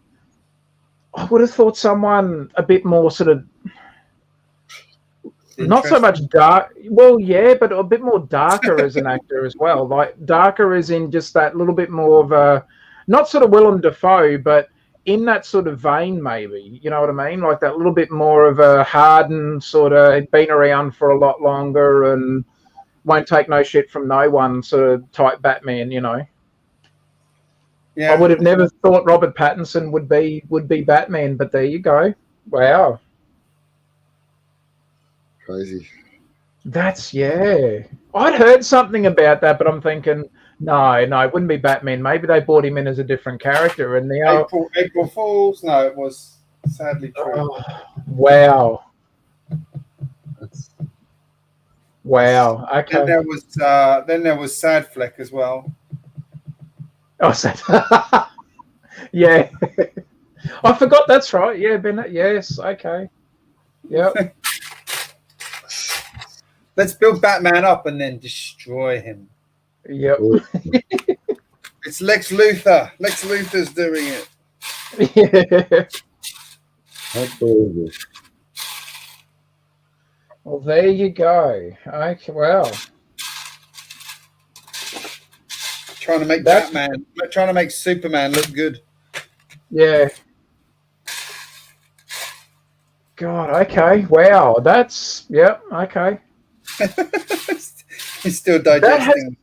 I would have thought someone a bit more sort of not so much dark. Well, yeah, but a bit more darker as an actor as well. Like darker as in just that little bit more of a, not sort of Willem Dafoe, but in that sort of vein, maybe. You know what I mean? Like that little bit more of a hardened sort of, been around for a lot longer and won't take no shit from no one sort of type Batman. Yeah. I would have never thought Robert Pattinson would be Batman, but there you go. Wow. Crazy. That's, yeah. I'd heard something about that, but I'm thinking, no, it wouldn't be Batman. Maybe they brought him in as a different character. And April Fools? No, it was sadly true. Oh, wow. Wow. Okay. Then there was Sad Fleck as well. Oh, sad. Yeah. I forgot. That's right. Yeah, Bennett. Yes. Okay. Yep. Let's build Batman up and then destroy him. Yep. It's Lex Luthor. Lex Luthor's doing it. Yeah. Absolutely. Well, there you go. Okay. Well. Trying to make Superman look good. Yeah. God, okay. Wow, that's, yep, okay. He's still digesting.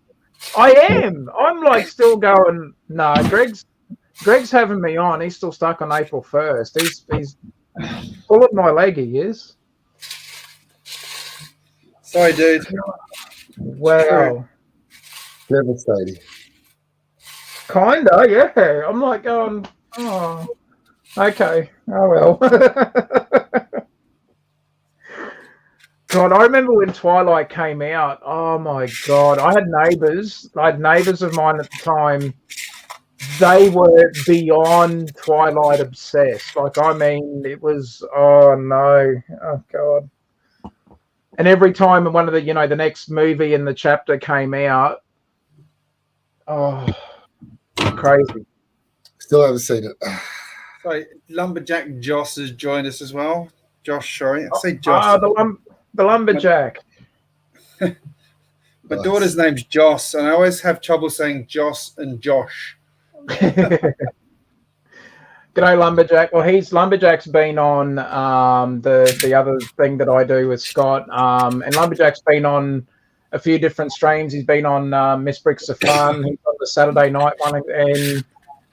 I am. I'm like still going, no, Greg's having me on. He's still stuck on April 1st. He's pulling my leg, he is. Sorry, dude. Wow. Devastating. Kinda, yeah. I'm like going, oh, okay. Oh, well. God, I remember when Twilight came out. Oh, my God. I had neighbours of mine at the time. They were beyond Twilight obsessed. Like, I mean, it was, oh, no. Oh, God. And every time one of the, the next movie in the chapter came out, oh, crazy. Still haven't seen it. Sorry, Lumberjack Joss has joined us as well. Josh, sorry. I say Josh. The Lumberjack. My daughter's name's Joss, and I always have trouble saying Joss and Josh. G'day, Lumberjack. Well, Lumberjack's been on the other thing that I do with Scott, and Lumberjack's been on a few different streams. He's been on Miss Bricks of Fun. He's on the Saturday night one, and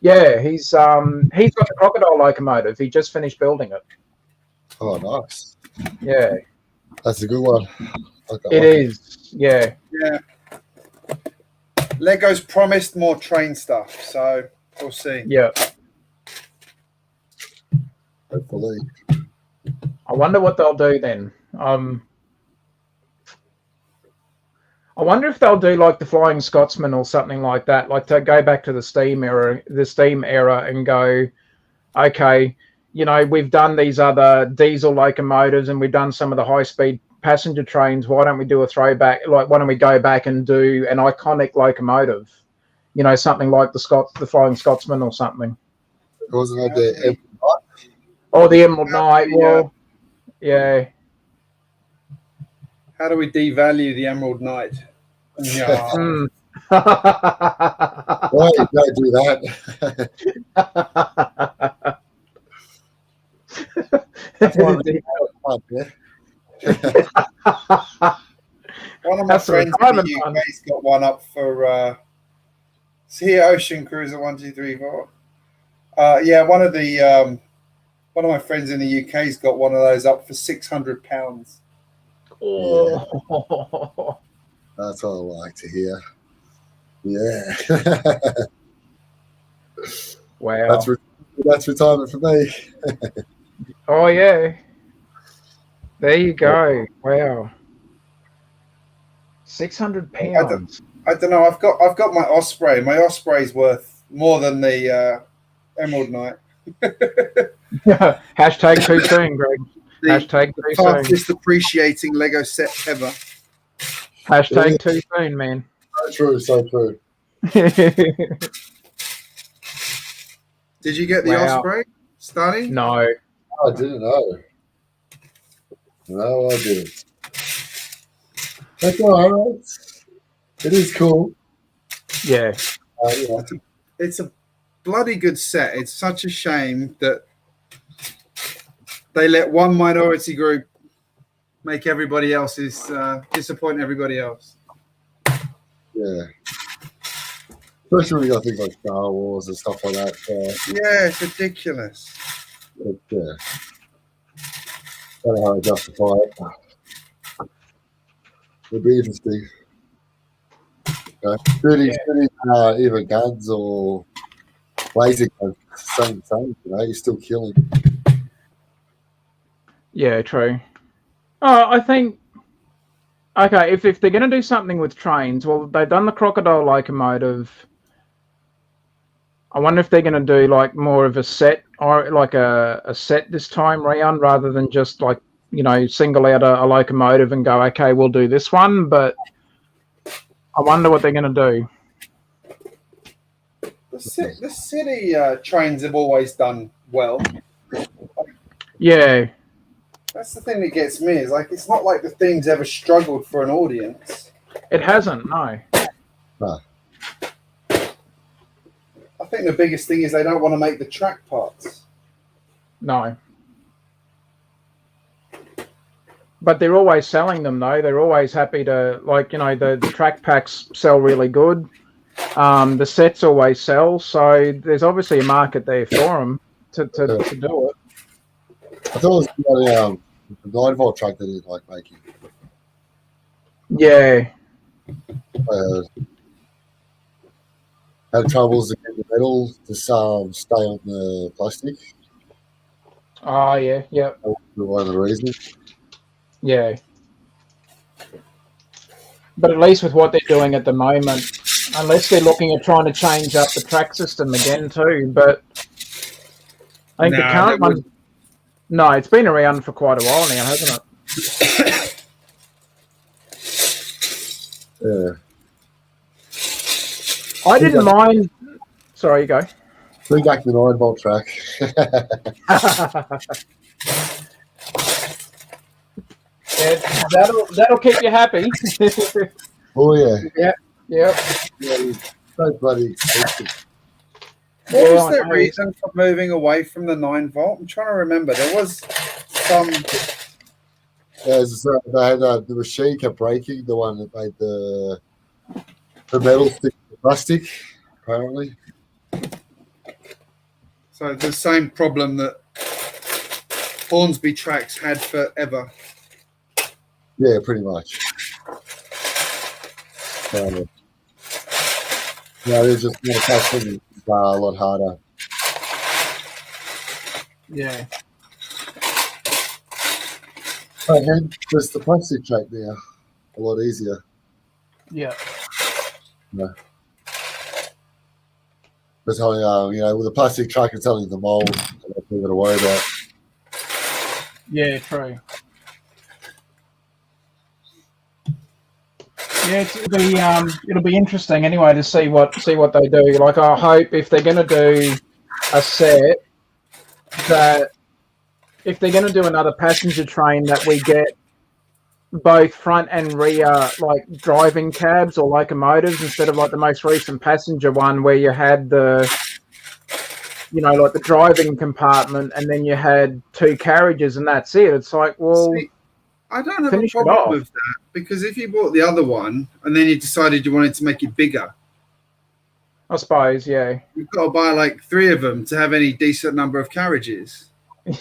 yeah, he's got the crocodile locomotive. He just finished building it. Oh, nice. Yeah, that's a good one. It is. Yeah. Yeah. Lego's promised more train stuff, so we'll see. Yeah. Hopefully. I wonder what they'll do then. I wonder if they'll do like the Flying Scotsman or something like that, like to go back to the Steam era and go, okay, we've done these other diesel locomotives and we've done some of the high-speed passenger trains. Why don't we do a throwback? Like, why don't we go back and do an iconic locomotive? Something like the Flying Scotsman or something. Wasn't it the Emerald Knight? Oh, the Emerald Knight. Well, yeah. How do we devalue the Emerald Knight? Yeah. Why don't do that? That's one of my friends in the UK's got one up for Sea Ocean Cruiser 1, 2, 3, 4. Yeah, one of my friends in the UK's got one of those up for £600. Oh, that's what I like to hear. Yeah. Wow. That's retirement for me. Oh yeah. There you go. Wow. £600. I don't know. I've got my Osprey. My Osprey's worth more than the Emerald Knight. Hashtag too soon, Greg. Hashtag too soon. Fastest appreciating Lego set ever. Hashtag too soon, man. So true. Did you get the Osprey, Stani? No. I didn't know. No, I didn't. That's all right. It is cool. Yeah. It's a bloody good set. It's such a shame that they let one minority group make everybody else's disappoint everybody else. Yeah. Especially when you got things like Star Wars and stuff like that. Yeah, it's ridiculous. Yeah. I don't know how to justify it. It'd be interesting. Shooting either guns or laser guns, same, you're still killing. Yeah, true. Oh, I think, okay, if they're going to do something with trains, well, they've done the crocodile locomotive. I wonder if they're going to do like more of a set, or like a set this time round, rather than just like, single out a locomotive and go, okay, we'll do this one. But I wonder what they're going to do. The city trains have always done well. Yeah. That's the thing that gets me, is like, it's not like the theme's ever struggled for an audience. It hasn't, no. No. I think the biggest thing is they don't want to make the track parts. No. But they're always selling them though. They're always happy to, like, you know, the track packs sell really good. The sets always sell, so there's obviously a market there for them to do it. I thought it was the 9-volt track that it like making. Yeah. Had troubles to get the metal to stay on the plastic. Oh yeah, yeah. That was one of the reasons. Yeah. But at least with what they're doing at the moment, unless they're looking at trying to change up the track system again too, but I think the current one. No, it's been around for quite a while now, hasn't it? Yeah. I didn't mind. Sorry, you go. Bring back the 9-volt track. Yeah, that'll keep you happy. Oh yeah. Yeah. Yeah, so bloody expensive. What was the reason for moving away from the 9-volt? I'm trying to remember. There was some. They had the machine kept breaking. The one that made the metal stick to plastic, apparently. So the same problem that Hornsby tracks had forever. Yeah, pretty much. Yeah, they're just more custom, a lot harder. Yeah. And there's the plastic track there, a lot easier. Yeah. Yeah. But you know, with the plastic track, it's only the mold that we've got to worry about. Yeah, true. Yeah, it'll be interesting anyway to see what they do. Like, I hope if they're going to do a set, that if they're going to do another passenger train, that we get both front and rear like driving cabs or locomotives instead of like the most recent passenger one where you had the, you know, like the driving compartment and then you had two carriages and that's it. It's like, well. See, I don't have a problem with that, because if you bought the other one and then you decided you wanted to make it bigger, I suppose, yeah, you've got to buy like 3 of them to have any decent number of carriages.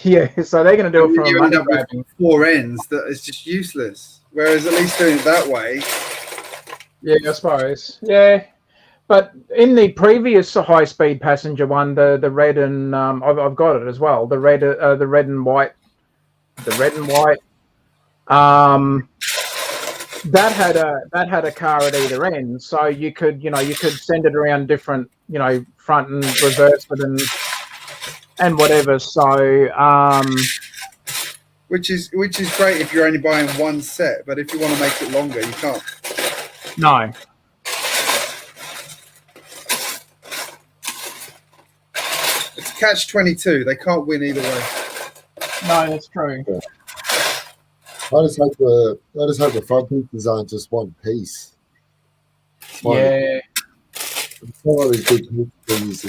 Yeah, so they're going to do it from you end up with 4 ends that is just useless. Whereas at least doing it that way, yeah, I suppose, yeah. But in the previous high-speed passenger one, the red and I've got it as well. The red and white. That had a car at either end, so you could send it around different, you know, front and reverse it and whatever. So which is great if you're only buying one set, but if you want to make it longer, you can't. No. It's catch-22. They can't win either way. No, that's true. Yeah. I just hope the front pieces aren't just one piece. Yeah. Some of these big things.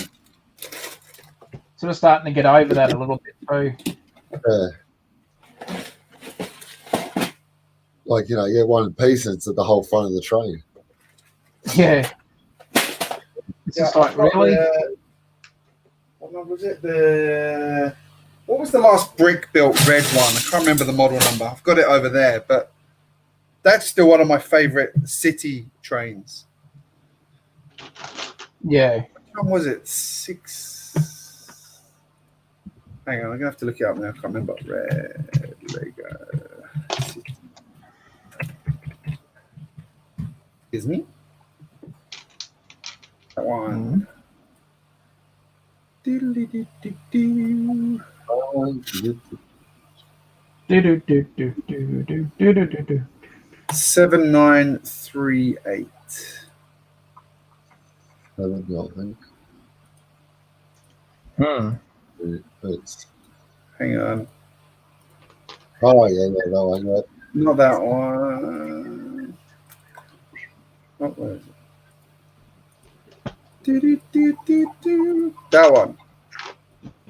Sort of starting to get over that a little bit too. Yeah. Like, you know, you get one piece and it's at the whole front of the train. Yeah. It's just like, really? What number was it? What was the last brick-built red one? I can't remember the model number. I've got it over there, but that's still one of my favourite city trains. Yeah. Which one was it? 6... Hang on, I'm going to have to look it up now. I can't remember. Red Lego City. Excuse me? That one. Diddly-dee-dee-dee. 7938. Hang on. Oh yeah, that one. Yeah. Not that one. What was it? That one.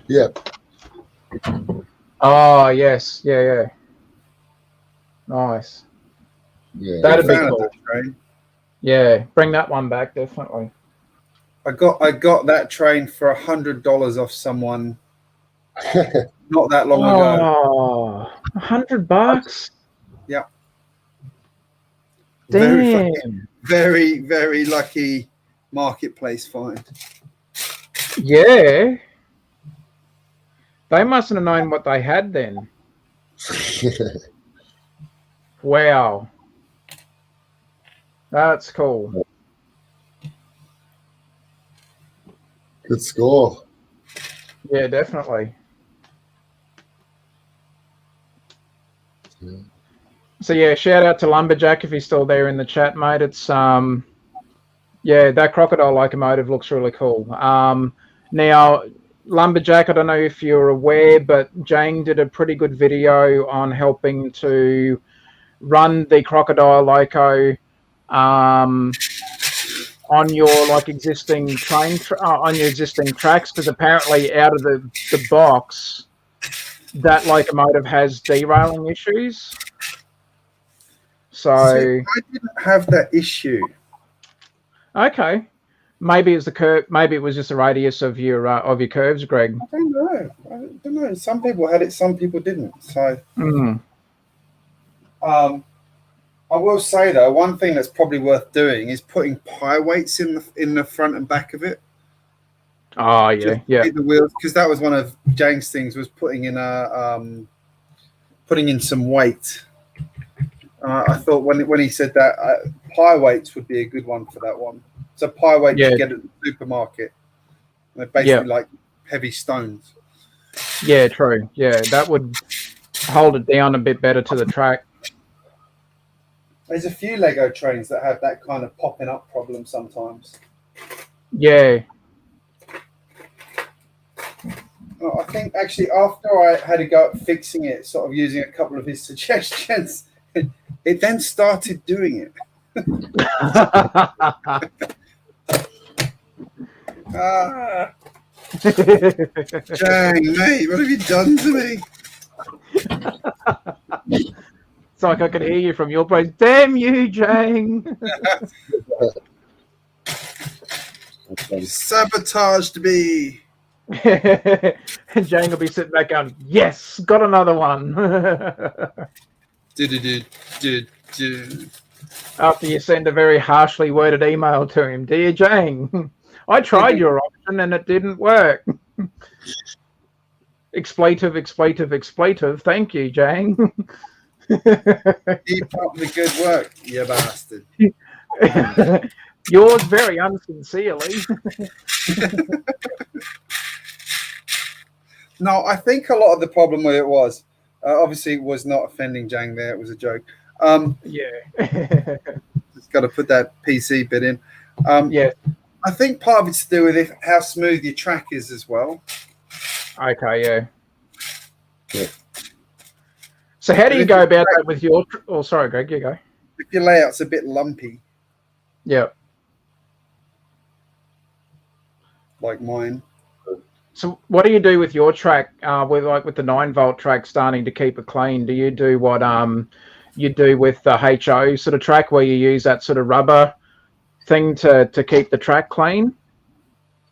Yep. Oh yes, yeah. Nice. Yeah, that'd be cool. Yeah, bring that one back definitely. I got that train for $100 off someone not that long ago. Oh, $100. Yeah. Damn. Very, very lucky marketplace find. Yeah. They mustn't have known what they had then. Wow. That's cool. Good score. Yeah, definitely. Yeah. So yeah, shout out to Lumberjack if he's still there in the chat, mate. It's yeah, that crocodile locomotive looks really cool. Now Lumberjack, I don't know if you're aware, but Jane did a pretty good video on helping to run the crocodile loco on your like existing train on your existing tracks, because apparently out of the box that locomotive has derailing issues. So I didn't have that issue. Okay, maybe it's the curve. Maybe it was just the radius of your curves, Greg. I don't know. Some people had it, some people didn't. So, I will say though, one thing that's probably worth doing is putting pie weights in the front and back of it. Oh yeah, yeah. The wheels, because that was one of James' things, was putting in some weight. I thought when he said that, pie weights would be a good one for that one. So pie weights you get at the supermarket. They're basically like heavy stones. Yeah, true. Yeah, that would hold it down a bit better to the track. There's a few Lego trains that have that kind of popping up problem sometimes. Yeah. I think actually after I had a go at fixing it, sort of using a couple of his suggestions, it then started doing it. Dang, mate, what have you done to me? It's like I could hear you from your place. Damn you, Jang. Sabotaged me. And Jang will be sitting back going, yes, got another one. After you send a very harshly worded email to him. Dear Jang, I tried your option and it didn't work. Expletive. Thank you, Jang. Keep up the good work, you bastard. Yours very unsincerely. No, I think a lot of the problem with it was, obviously it was not offending Jang there, it was a joke. Just got to put that PC bit in. Yeah. I think part of it's to do with how smooth your track is as well. Okay, yeah. So how do you go about that with your... Oh, sorry, Greg, you go. If your layout's a bit lumpy. Yeah. Like mine. So what do you do with your track, with the 9-volt track starting to keep it clean? Do you do what you do with the HO sort of track where you use that sort of rubber thing to keep the track clean?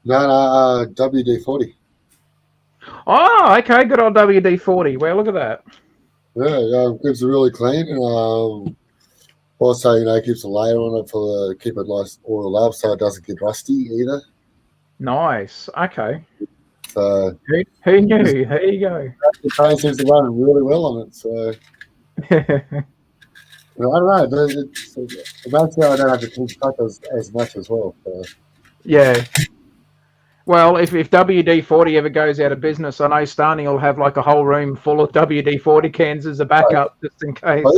No, WD-40. Oh, okay, good old WD-40. Well, look at that. Yeah, keeps it really clean, and also, keeps a layer on it to keep it nice oiled up so it doesn't get rusty either. Nice. Okay. So who knew? There you go. The train seems to run really well on it. So I don't know. That's how I don't have to keep track as much as well. So. Yeah. Well, if WD-40 ever goes out of business, I know Stani will have like a whole room full of WD-40 cans as a backup, just in case. Well,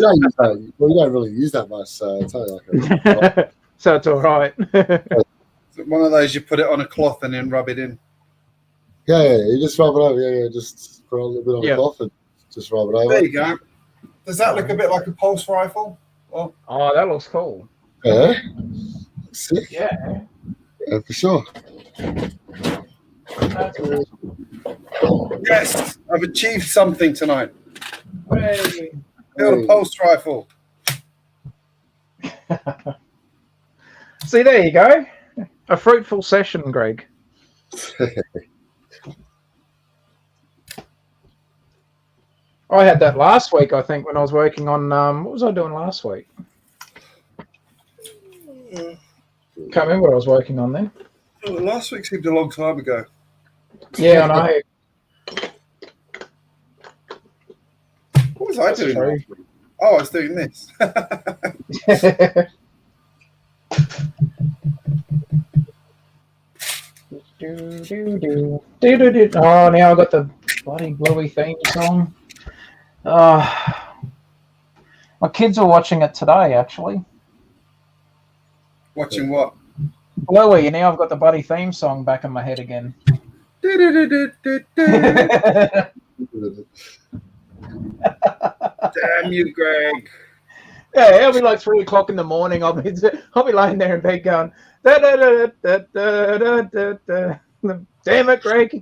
you don't really use that much, so it's only like so it's all right. One of those you put it on a cloth and then rub it in. Yeah, you just rub it over. Yeah, just put a little bit on the cloth and just rub it over. There you go. Does that look a bit like a pulse rifle? Oh, that looks cool. Yeah. Sick. Yeah, for sure. Yes, I've achieved something tonight. Hey. Build a pulse rifle. See, there you go. A fruitful session, Greg. I had that last week, I think, when I was working on... what was I doing last week? Can't remember what I was working on then. Oh, last week seemed a long time ago. Yeah, I know. What was I doing last week? Oh, I was doing this. Oh, now I got the bloody Bluey theme song. My kids are watching it today, actually. Watching what? Bluey, and now I've got the bloody theme song back in my head again. Damn you, Greg. Yeah, it'll be like 3 o'clock in the morning. I'll be laying there in bed going, da, da, da, da, da, da, da, da. Damn it, Greg.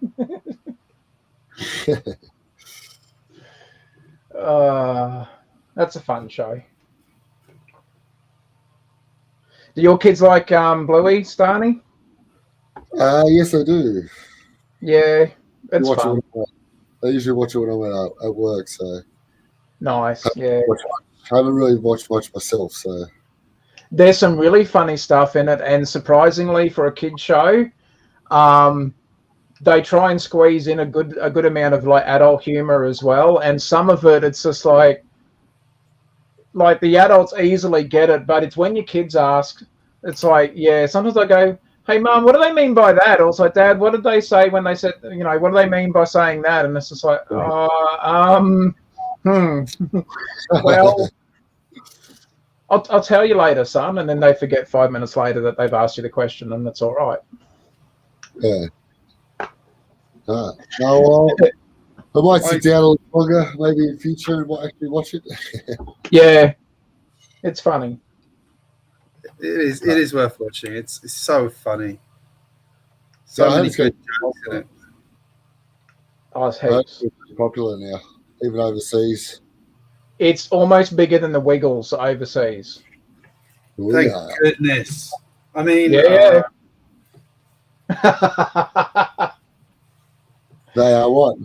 That's a fun show. Do your kids like Bluey, Stani? Yes, I do. Yeah, it's fun. I usually watch it when I'm at work, so. Nice, yeah. I haven't really watched much myself, so. There's some really funny stuff in it, and surprisingly for a kid show, they try and squeeze in a good amount of like adult humor as well, and some of it, it's just like the adults easily get it, but it's when your kids ask, it's like, yeah, sometimes I go, hey, Mum, what do they mean by that? Or it's like, Dad, what did they say when they said, what do they mean by saying that? And it's just like, well, I'll tell you later, son. And then they forget 5 minutes later that they've asked you the question, and that's all right. Yeah. Well, I might sit down a little longer, maybe in future, and might actually watch it. Yeah, it's funny. It is worth watching. It's so funny. So many good jokes in it. Oh, it's popular now, even overseas. It's almost bigger than the Wiggles overseas. Thank goodness. I mean, yeah. They are what?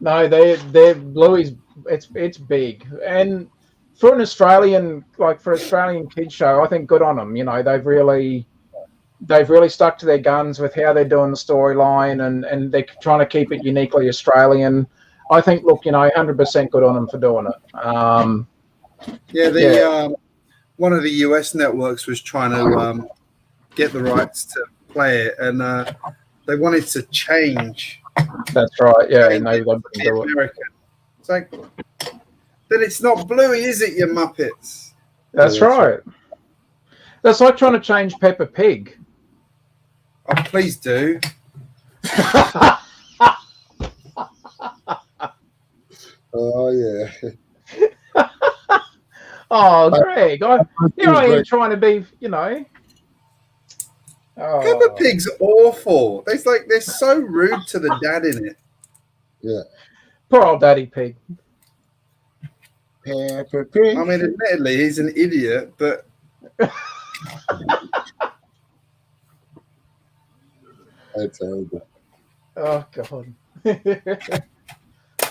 No, they're Bluey's. It's big, and for an Australian kids show, I think good on them. They've really stuck to their guns with how they're doing the storyline, and they're trying to keep it uniquely Australian. I think, look, 100% good on them for doing it. One of the US networks was trying to get the rights to play it, and they wanted to change. That's right. Yeah, and they got to do it. It's like, then it's not Bluey, is it, you Muppets? That's right. That's like trying to change Peppa Pig. Oh, please do. Oh, yeah. Oh, Greg, I am trying to be, Oh. Peppa Pig's awful. They're so rude to the dad in it. Yeah. Poor old Daddy Pig. Peppa Pig. I mean, admittedly, he's an idiot, but. That's terrible. Oh, God.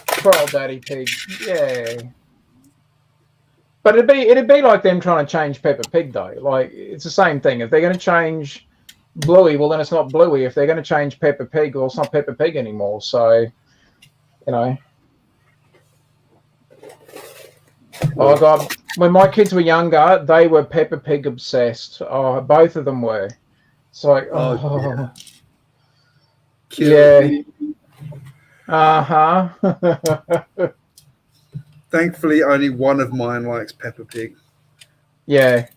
Poor old Daddy Pig. Yeah. But it'd be like them trying to change Peppa Pig, though. Like, it's the same thing. If they're going to change Bluey, well, then it's not Bluey. If they're going to change Peppa Pig, well, it's not Peppa Pig anymore. So, Oh, God. When my kids were younger, they were Peppa Pig obsessed. Oh, both of them were. It's like, oh. Yeah. Uh-huh. Thankfully, only one of mine likes Peppa Pig. Yeah.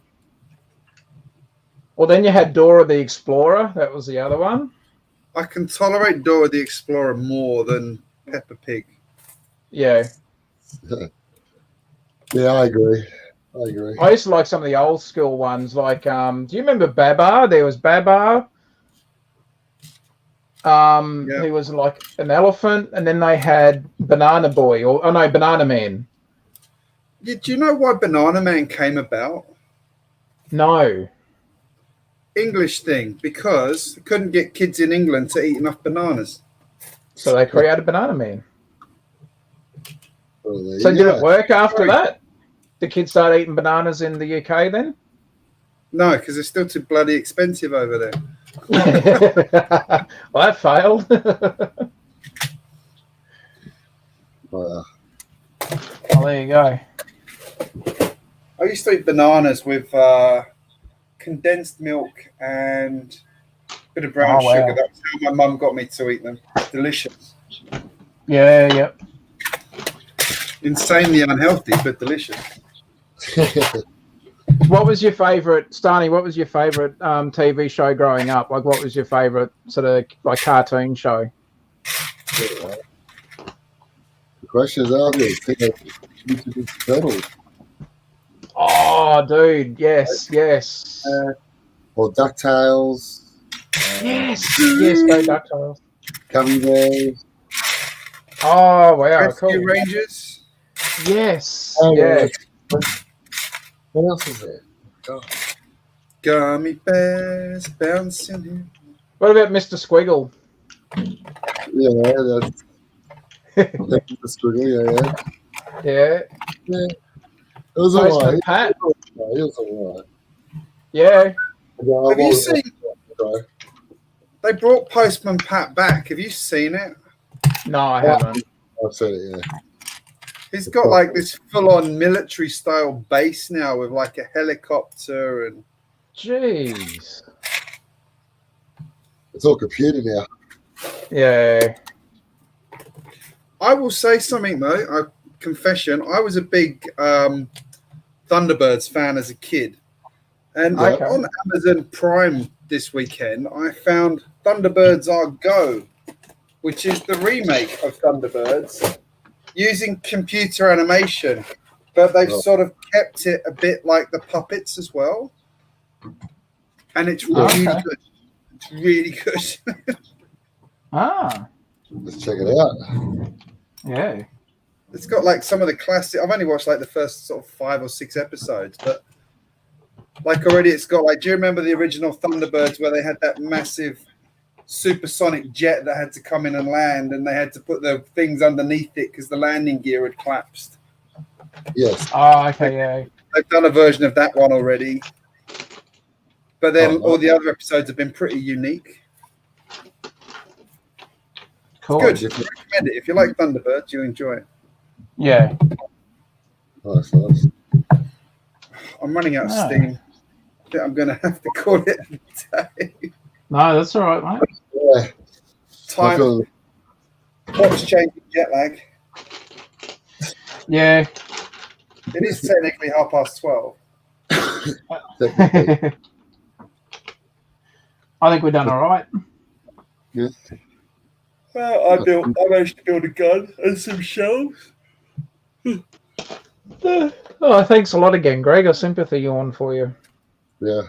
Well, then you had Dora the Explorer. That was the other one. I can tolerate Dora the Explorer more than Peppa Pig. Yeah. Yeah, I agree. I used to like some of the old school ones. Like, do you remember Babar? There was Babar. He was like an elephant, and then they had Banana Boy, Banana Man. Do you know why Banana Man came about? No. English thing, because they couldn't get kids in England to eat enough bananas. So they created Banana Man. Well, So did it work after that? The kids start eating bananas in the UK then? No, because they're still too bloody expensive over there. Well, that failed. Well, there you go. I used to eat bananas with condensed milk and a bit of brown sugar. That's how my mum got me to eat them. Delicious. Yeah. Insanely unhealthy, but delicious. What was your favourite, Stani? What was your favourite TV show growing up? Like, what was your favourite sort of like cartoon show? The question is out there. Shuttle. Oh, dude, yes. Or DuckTales. Yes, go DuckTales. Gummy Bears. Oh, wow, Rescue cool. Rangers. Yes, What else is there? God. Gummy bears bouncing in. What about Mr. Squiggle? Yeah, that's the Squiggle, Yeah. It was Postman Pat. It was alright. Yeah. Have you seen? They brought Postman Pat back. Have you seen it? No, I haven't. I've seen it, yeah. He's got like this full-on military-style base now with like a helicopter and. Jeez. It's all computer now. Yeah. I will say something though. Confession. I was a big Thunderbirds fan as a kid, and on Amazon Prime this weekend, I found Thunderbirds Are Go, which is the remake of Thunderbirds using computer animation, but they've sort of kept it a bit like the puppets as well, and it's really good. It's really good. Let's check it out. Yeah. It's got like some of the classic. I've only watched like the first sort of 5 or 6 episodes, but like already it's got like. Do you remember the original Thunderbirds where they had that massive supersonic jet that had to come in and land, and they had to put the things underneath it because the landing gear had collapsed? Yes. Oh, okay, yeah. They've done a version of that one already, but then all the other episodes have been pretty unique. Cool. It's good. I recommend it. If you like Thunderbirds, you enjoy it. Yeah. Nice. I'm running out of steam. I think I'm going to have to call it a day. No, that's all right, mate. Yeah. Time. Watch changing jet lag. Yeah. It is technically 12:30. I think we've done all right. Yeah. Well, I managed to build a gun and some shells. Oh, thanks a lot again, Greg. A sympathy yawn for you. Yeah.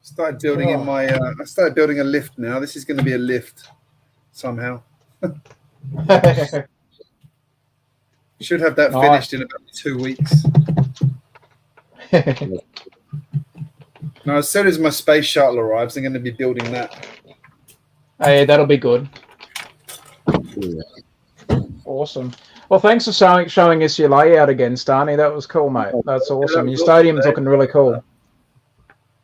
Started building in my. I started building a lift now. This is going to be a lift somehow. Should have that finished in about 2 weeks. Now, as soon as my space shuttle arrives, I'm going to be building that. Hey, that'll be good. Yeah. Awesome. Well, thanks for showing us your layout again, Stani. That was cool, mate. That's awesome. Your stadium's looking really cool.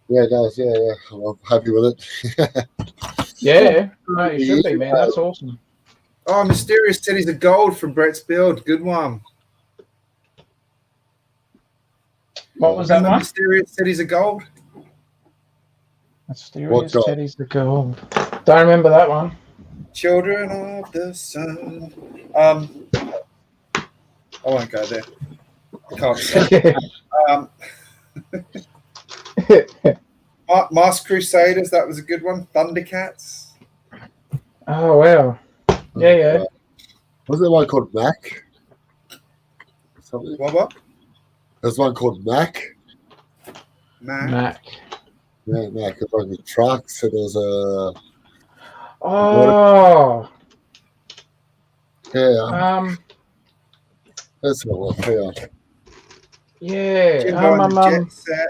Yeah, it does. Yeah. I'm happy with it. Yeah. No, you should be, man. That's awesome. Oh, Mysterious Cities of Gold from Brett's Build. Good one. What was that one? Mysterious Cities of Gold? Mysterious Cities of Gold. Don't remember that one. Children of the Sun. I won't go there. I can't say. Masked Crusaders, that was a good one. Thundercats. Oh, wow. Yeah. Wasn't there one called Mac? Something? What? There's one called Mac. Mac. Yeah, Mac. It was like the trucks, and there was a... Oh. Yeah. That's not what they are. Yeah. Jimbo and the Jet Set.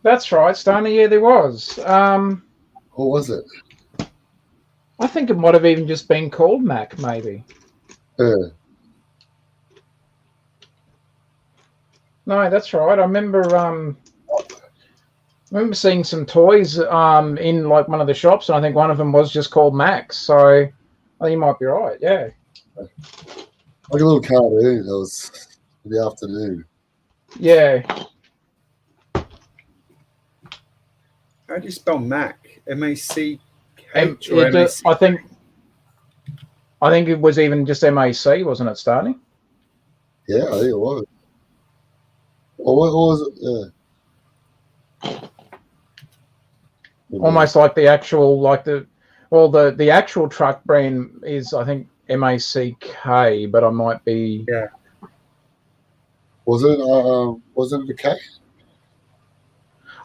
That's right, Stani. Yeah, there was. What was it? I think it might have even just been called Mac, maybe. Yeah. No, that's right. I remember seeing some toys in like one of the shops, and I think one of them was just called Max. So I think you might be right. Yeah. Like a little cartoon. That was in the afternoon. Yeah. How do you spell Mac? M-A-C-H or M-A-C? I think it was even just M-A-C, wasn't it, Stani? Yeah, I think it was. Or what was it? Yeah. Almost like the actual, the actual truck brand is, I think, M-A-C-K, but I might be. Yeah. Was it the K?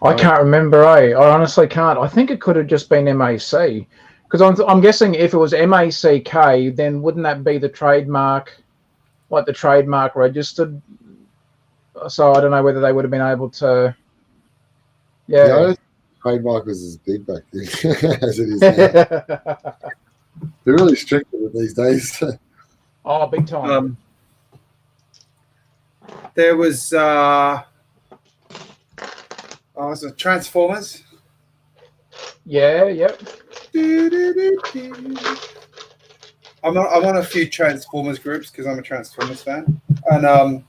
I can't remember. I honestly can't. I think it could have just been MAC, because I'm guessing if it was MACK, then wouldn't that be the trademark, like the trademark registered? So I don't know whether they would have been able to. Yeah. Trademark was as big back then as it is now. They're really strict with it these days. Oh, big time. There was was it Transformers? Yeah, yep. I'm on a few Transformers groups because I'm a Transformers fan, and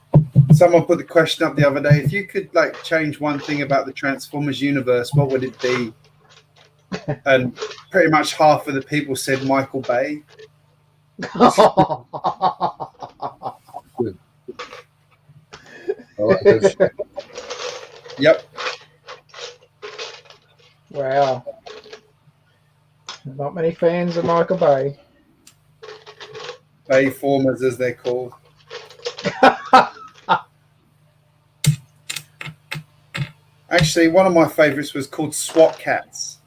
someone put the question up the other day: if you could like change one thing about the Transformers universe, what would it be? And pretty much half of the people said Michael Bay. Yep. Wow. Not many fans of Michael Bay. Bayformers, as they're called. Actually, one of my favorites was called SWAT Cats.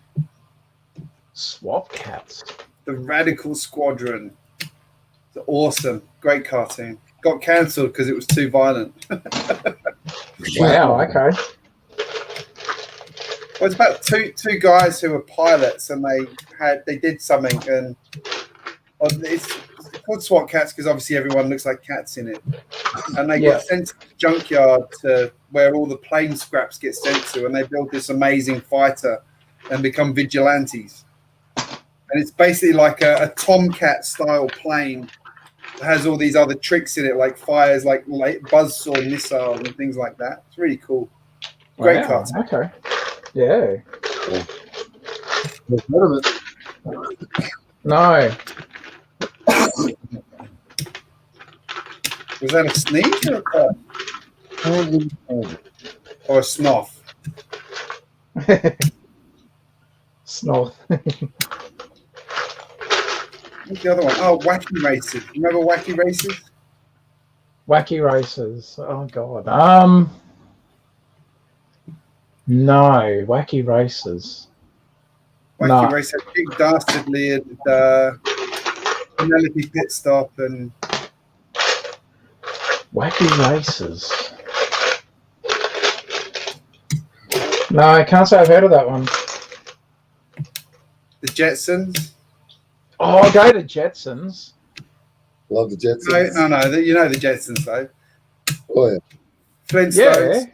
SWAT Cats? The Radical Squadron. It's awesome. Great cartoon. Got cancelled because it was too violent. Wow, okay. Well, it's about two guys who were pilots, and they did something, and it's called SWAT Cats because obviously everyone looks like cats in it, and they get sent to the junkyard to where all the plane scraps get sent to, and they build this amazing fighter and become vigilantes. And it's basically like a Tomcat style plane that has all these other tricks in it, like fires like buzzsaw missiles and things like that. It's really cool. Great cartoon. Okay. Yeah. No. Was that a sneeze or a cough? Or a snuff? Snuff. What's the other one? Oh, Wacky Races. Remember Wacky Races? Wacky Races. Oh God. No, Wacky Races. Wacky Races. Big Dastardly and Penelope Pit Stop and Wacky Races. No, I can't say I've heard of that one. The Jetsons. Oh, I'll go to Jetsons. Love the Jetsons. No. You know the Jetsons though. Oh yeah. Flintstones. Yeah.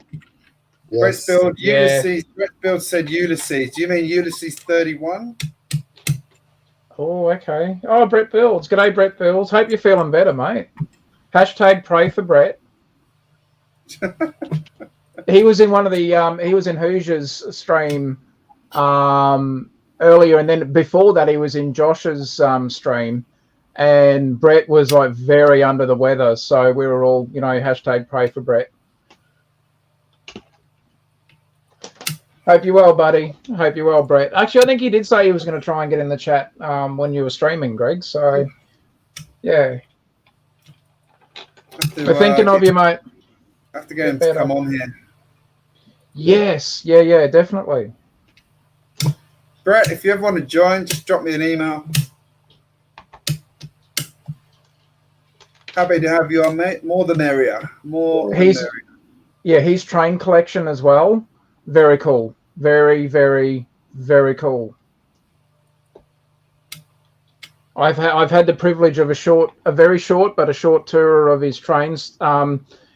Brett Build, Ulysses. Brett Build said Ulysses. Do you mean Ulysses 31? Oh, okay. Oh, Brett Builds. G'day, Brett Builds. Hope you're feeling better, mate. Hashtag pray for Brett. He was in one of the he was in Hoosier's stream earlier, and then before that he was in Josh's stream, and Brett was like very under the weather, so we were all, hashtag pray for Brett. Hope you're well, buddy. Hope you're well, Brett. Actually, I think he did say he was going to try and get in the chat when you were streaming, Greg. So, yeah. We're thinking of you, mate. I have to get him to come on here. Yes. Yeah, definitely. Brett, if you ever want to join, just drop me an email. Happy to have you on, mate. More the merrier. More the merrier. Yeah, his train collection as well. Very cool. Very, very, very cool. I've had the privilege of a very short tour of his trains.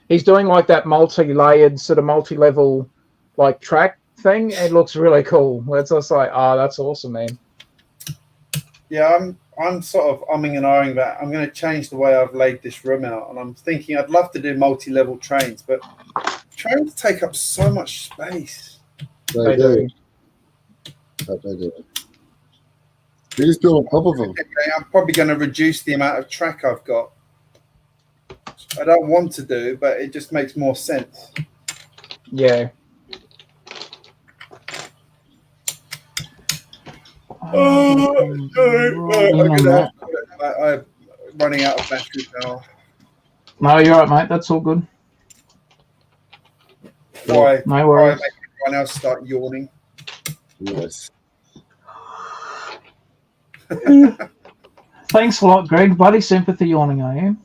He's doing like that multi-layered, sort of multi-level, like track thing. It looks really cool. It's just like, that's awesome, man. Yeah, I'm sort of umming and ahhing that. I'm going to change the way I've laid this room out, and I'm thinking I'd love to do multi-level trains, but trains take up so much space. They do. They do. You just build on top of them. Okay, I'm probably going to reduce the amount of track I've got. I don't want to do, but it just makes more sense. Yeah. I'm running out of battery now. No, you're right, mate. That's all good. Why? No worries. Why make everyone else start yawning? Yes. Thanks a lot, Greg. Bloody sympathy yawning, I am.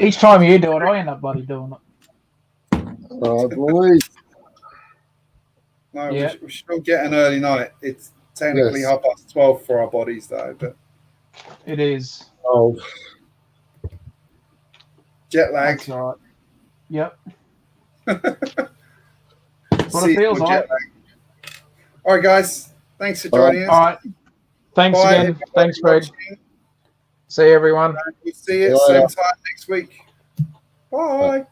Each time you do it, I end up bloody doing it. Oh, boys. No, yeah. we should get an early night. It's technically 12:30 for our bodies, though. But it is. Oh. Jet lag. That's right. Yep. What it feels like. All right, guys. Thanks for joining us. All right. Thanks again. Thanks, Greg. See you, everyone. We'll see you at the same time next week. Bye.